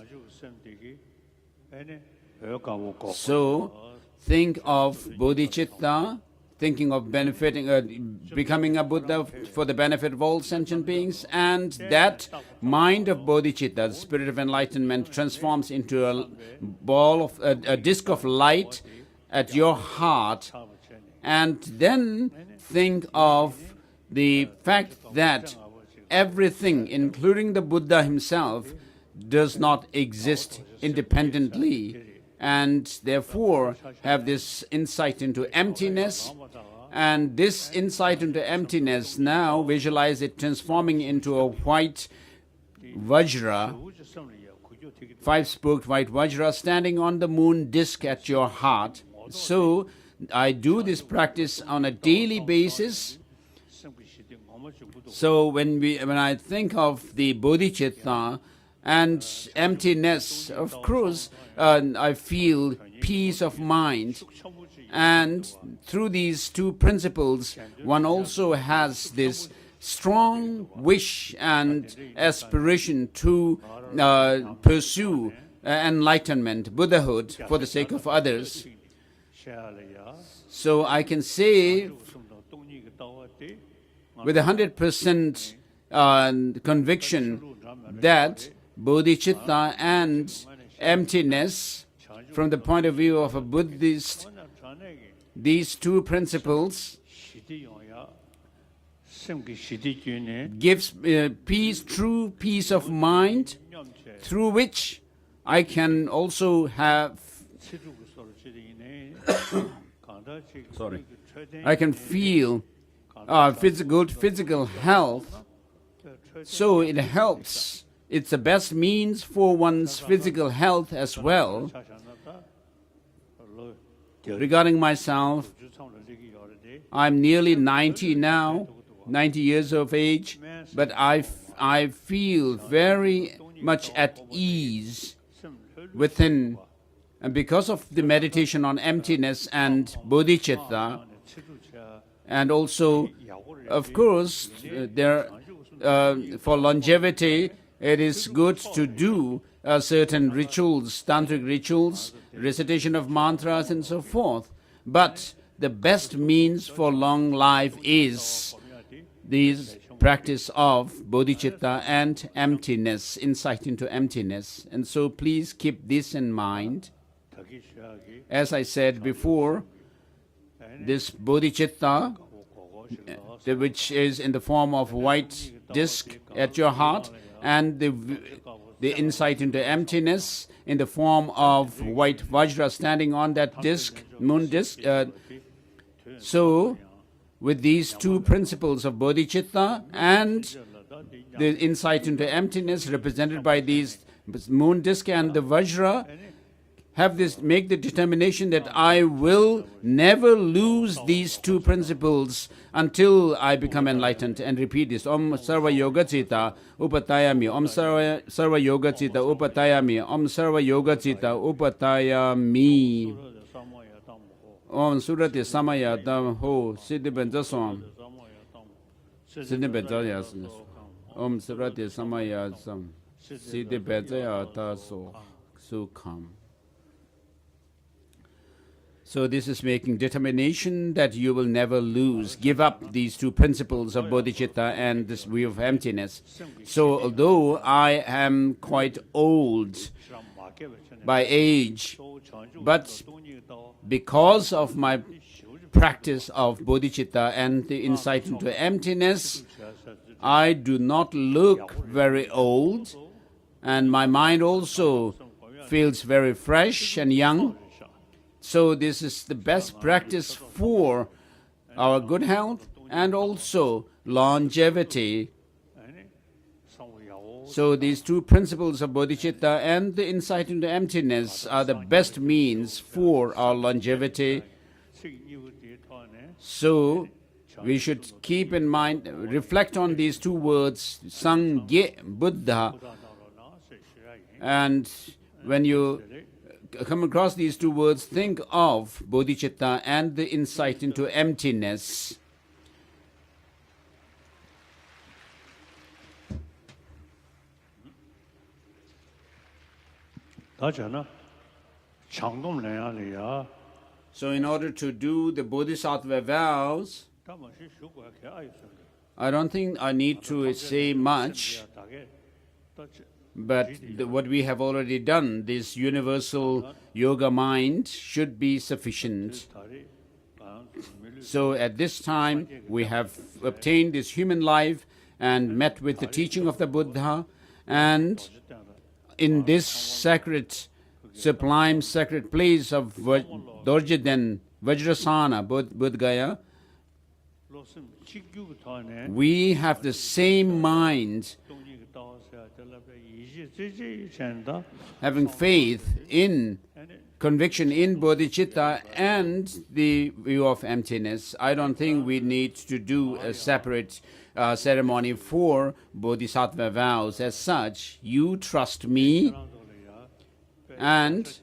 So think of bodhicitta, thinking of benefiting, becoming a Buddha for the benefit of all sentient beings, and that mind of bodhicitta, the spirit of enlightenment, transforms into a ball of a disc of light at your heart. And then think of the fact that everything, including the Buddha himself, does not exist independently, and therefore have this insight into emptiness. And this insight into emptiness, now visualize it transforming into a white vajra, five-spoked white vajra standing on the moon disk at your heart. So I do this practice on a daily basis. So when I think of the bodhicitta and emptiness, of course, I feel peace of mind. And through these two principles, one also has this strong wish and aspiration to pursue enlightenment, Buddhahood, for the sake of others. So I can say with 100% conviction that bodhicitta and emptiness, from the point of view of a Buddhist, these two principles gives peace, true peace of mind, through which I can also have I can feel physical health. So it helps. It's the best means for one's physical health as well. Regarding myself, I'm nearly 90 now, 90 years of age, but I feel very much at ease within, and because of the meditation on emptiness and bodhicitta, and also, of course, for longevity, it is good to do certain rituals, tantric rituals, recitation of mantras and so forth. But the best means for long life is this practice of bodhicitta and emptiness, insight into emptiness. And so please keep this in mind. As I said before, this bodhicitta, which is in the form of white disc at your heart, and the insight into emptiness in the form of white vajra standing on that disc, moon disc. So, with these two principles of bodhicitta and the insight into emptiness represented by these moon disc and the vajra, make the determination that I will never lose these two principles until I become enlightened. And repeat this: Om Sarva Yoga Citta Upatayami, Om Sarva Yoga Citta Upatayami, Om Sarva Yoga Citta Upatayami. Om Surati Samaya Dam Ho Siddhi Benjaswam Siddhi Benjayas Om Surati Samaya Sam Siddhi Benjayata Sukham. So this is making determination that you will never lose, give up these two principles of bodhicitta and this view of emptiness. So although I am quite old by age, but because of my practice of bodhicitta and the insight into emptiness, I do not look very old, and my mind also feels very fresh and young. So this is the best practice for our good health and also longevity. So these two principles of bodhicitta and the insight into emptiness are the best means for our longevity. So we should keep in mind, reflect on these two words, Sangye Buddha. And when you come across these two words, think of bodhicitta and the insight into emptiness. So in order to do the bodhisattva vows, I don't think I need to say much, but what we have already done, this universal yoga mind, should be sufficient. So at this time, we have obtained this human life and met with the teaching of the Buddha, and in this sacred, sublime sacred place of Dorjiden, Vajrasana, Bodhgaya, we have the same mind, having faith in, conviction in bodhicitta and the view of emptiness. I don't think we need to do a separate ceremony for bodhisattva vows. As such, you trust me, and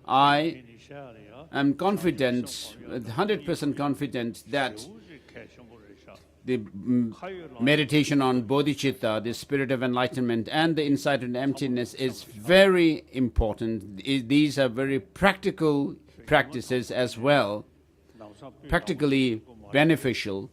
I am confident, 100% confident, that the meditation on bodhicitta, the spirit of enlightenment, and the insight into emptiness is very important. These are very practical practices as well, practically beneficial.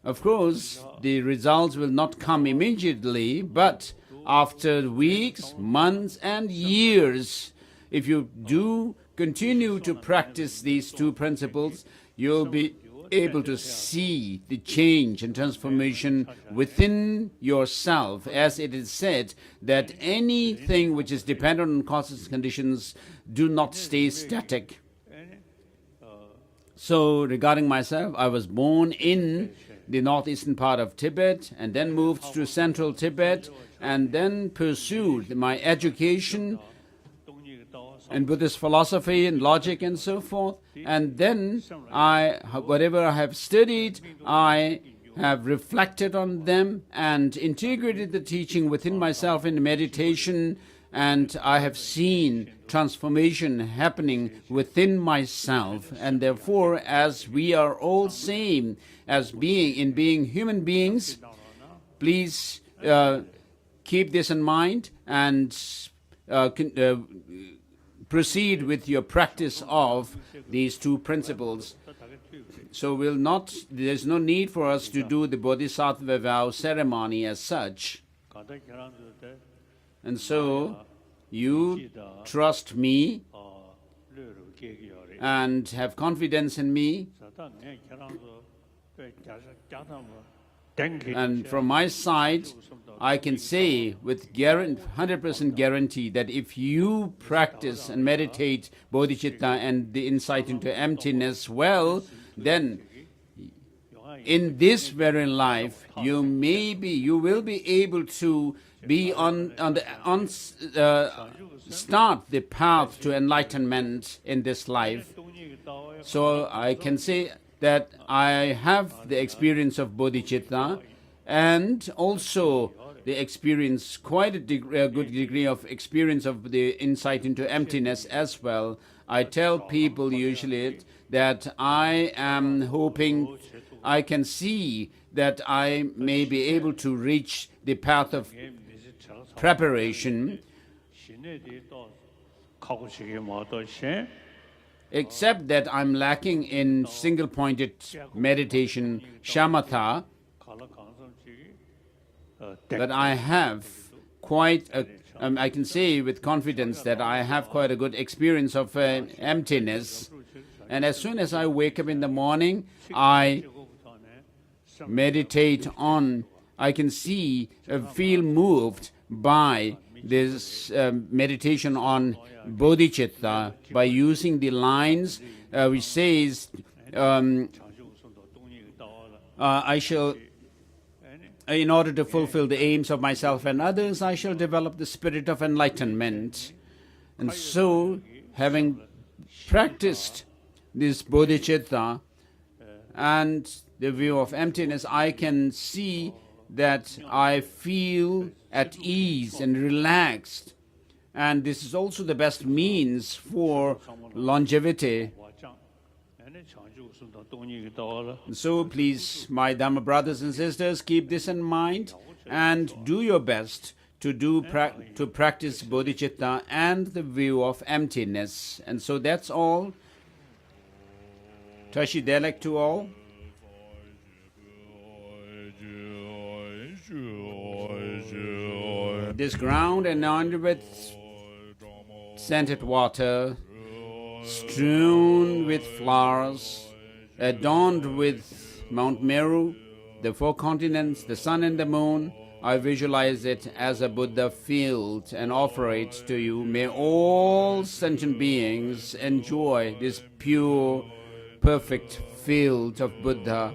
Of course, the results will not come immediately, but after weeks, months, and years, if you do continue to practice these two principles, you'll be able to see the change and transformation within yourself. As it is said that anything which is dependent on causes and conditions do not stay static. So regarding myself, I was born in the northeastern part of Tibet and then moved to central Tibet and then pursued my education in Buddhist philosophy and logic and so forth. And then whatever I have studied, I have reflected on them and integrated the teaching within myself in meditation, and I have seen transformation happening within myself. And therefore, as we are all same as being human beings, please keep this in mind and proceed with your practice of these two principles. So there's no need for us to do the Bodhisattva vow ceremony as such. And so you trust me and have confidence in me. And from my side, I can say with 100% guarantee that if you practice and meditate bodhicitta and the insight into emptiness well, then in this very life you will be able to be start the path to enlightenment in this life. So I can say that I have the experience of bodhicitta and also the experience, quite a good degree of experience of the insight into emptiness as well. I tell people usually that I am hoping I can see that I may be able to reach the path of preparation, except that I'm lacking in single-pointed meditation, shamatha, but I have quite I can say with confidence that I have quite a good experience of emptiness. And as soon as I wake up in the morning, I meditate on, I can feel moved by this meditation on bodhicitta by using the lines which says, I shall, in order to fulfill the aims of myself and others, I shall develop the spirit of enlightenment. And so, having practiced this bodhicitta and the view of emptiness, I can see that I feel at ease and relaxed. And this is also the best means for longevity. So please, my Dhamma brothers and sisters, keep this in mind and do your best to practice bodhicitta and the view of emptiness. And so that's all. Tashi Delek to all. This ground anointed with scented water, strewn with flowers, adorned with Mount Meru, the four continents, the sun and the moon, I visualize it as a Buddha field and offer it to you. May all sentient beings enjoy this pure, perfect field of Buddha.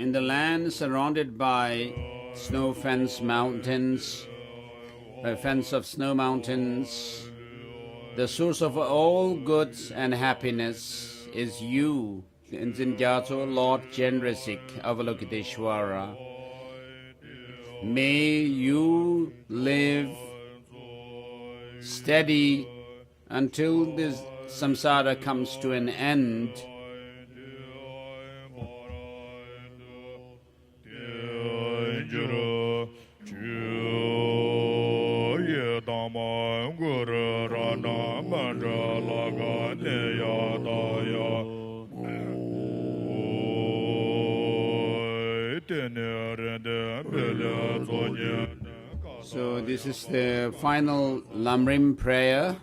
In the land surrounded by snow-fenced mountains, fence of snow mountains. The source of all goods and happiness is you, Zinjato, Lord Generasic Avalokiteshvara. May you live steady until this samsara comes to an end. So this is the final Lamrim prayer.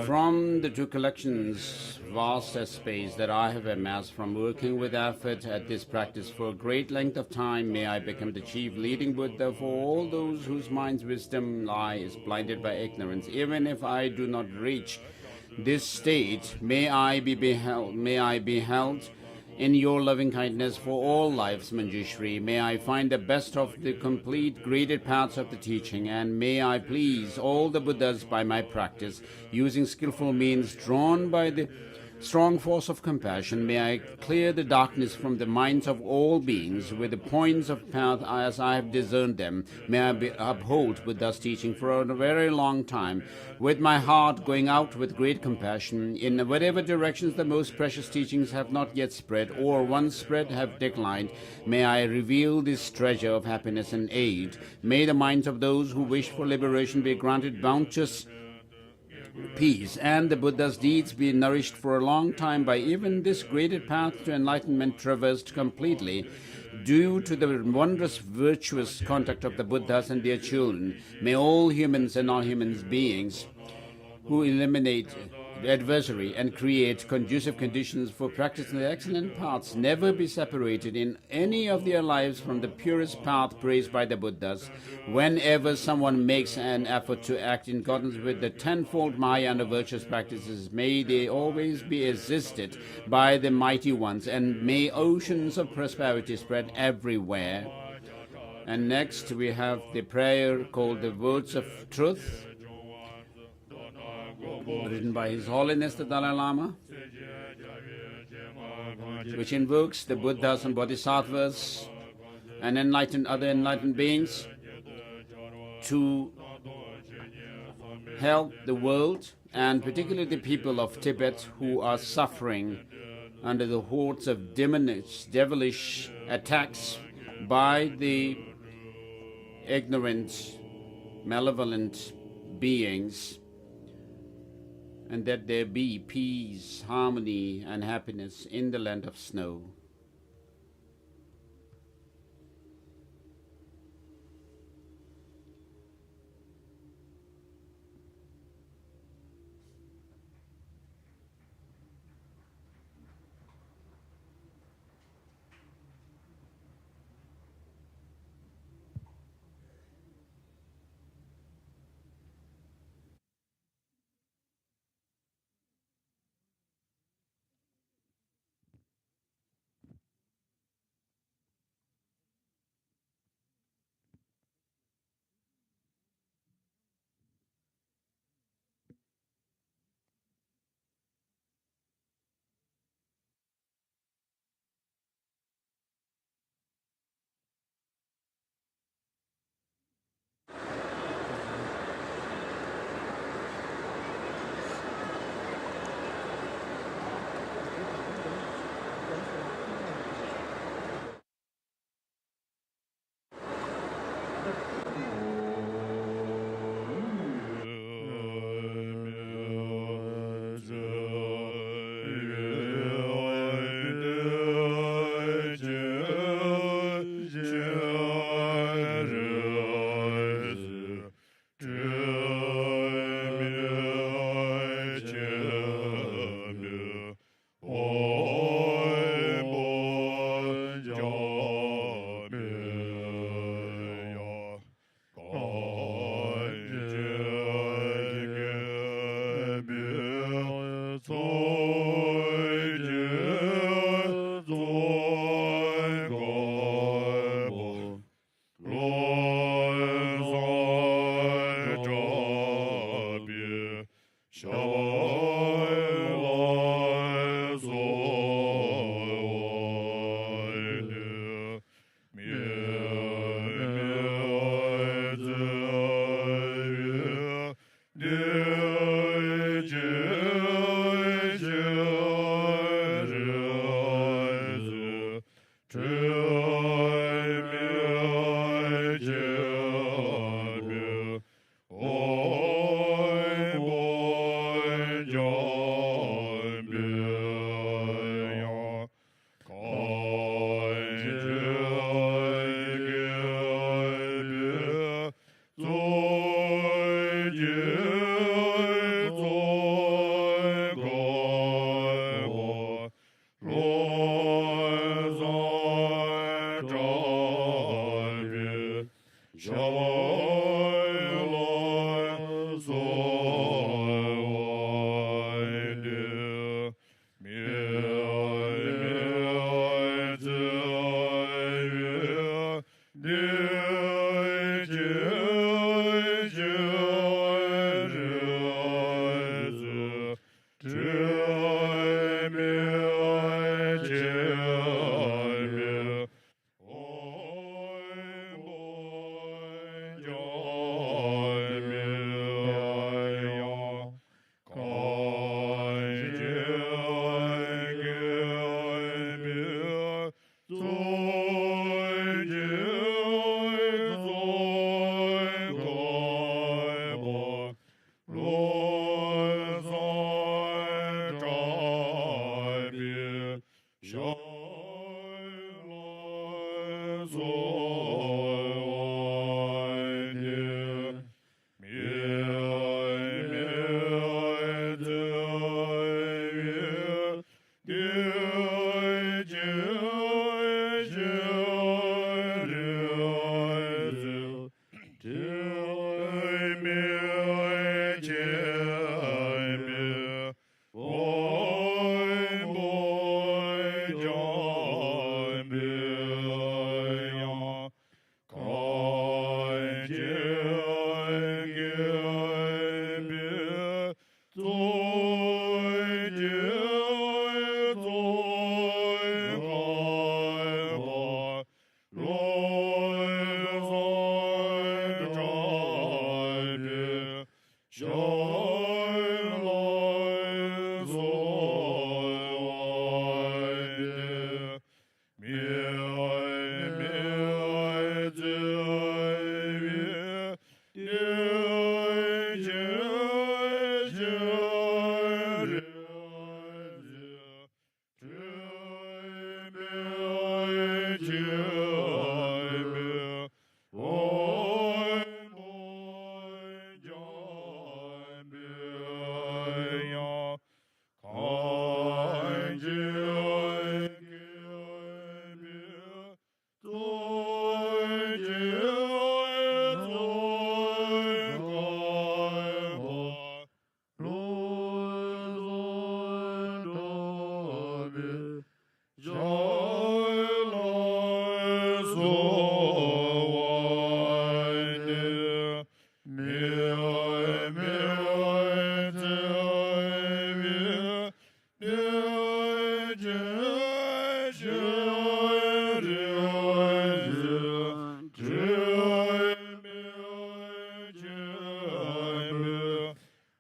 From the two collections, vast as space, that I have amassed from working with effort at this practice for a great length of time, may I become the chief leading Buddha for all those whose mind's wisdom lies blinded by ignorance. Even if I do not reach this state, may I be beheld in your loving kindness for all lives, Manjushri. May I find the best of the complete graded paths of the teaching, and may I please all the Buddhas by my practice, using skillful means drawn by the strong force of compassion. May I clear the darkness from the minds of all beings with the points of path as I have discerned them. May I uphold Buddha's teaching for a very long time, with my heart going out with great compassion in whatever directions the most precious teachings have not yet spread, or once spread have declined. May I reveal this treasure of happiness and aid. May the minds of those who wish for liberation be granted bounteous peace, and the Buddha's deeds be nourished for a long time by even this graded path to enlightenment traversed completely, due to the wondrous virtuous conduct of the Buddhas and their children. May all humans and non-human beings who eliminate the adversary and create conducive conditions for practicing the excellent paths never be separated in any of their lives from the purest path praised by the Buddhas. Whenever someone makes an effort to act in accordance with the tenfold Maya and the virtuous practices, may they always be assisted by the mighty ones, and may oceans of prosperity spread everywhere. And next we have the prayer called the Words of Truth, written by His Holiness the Dalai Lama, which invokes the Buddhas and Bodhisattvas and other enlightened beings to help the world, and particularly the people of Tibet who are suffering under the hordes of devilish attacks by the ignorant, malevolent beings, and that there be peace, harmony, and happiness in the land of snow.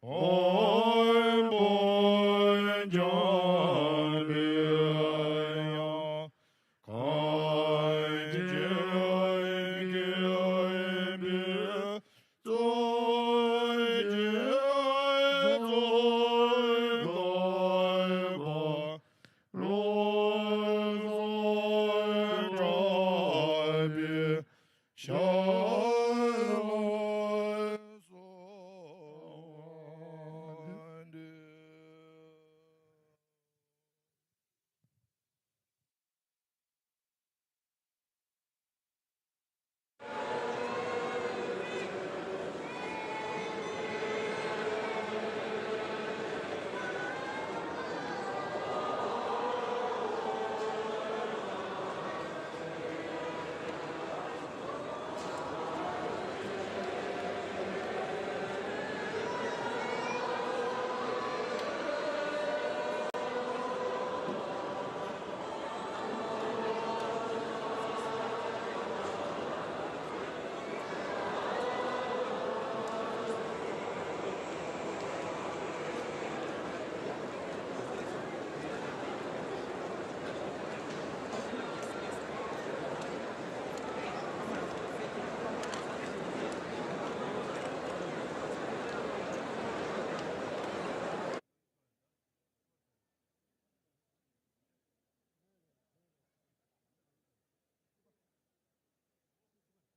Om Bodhgaya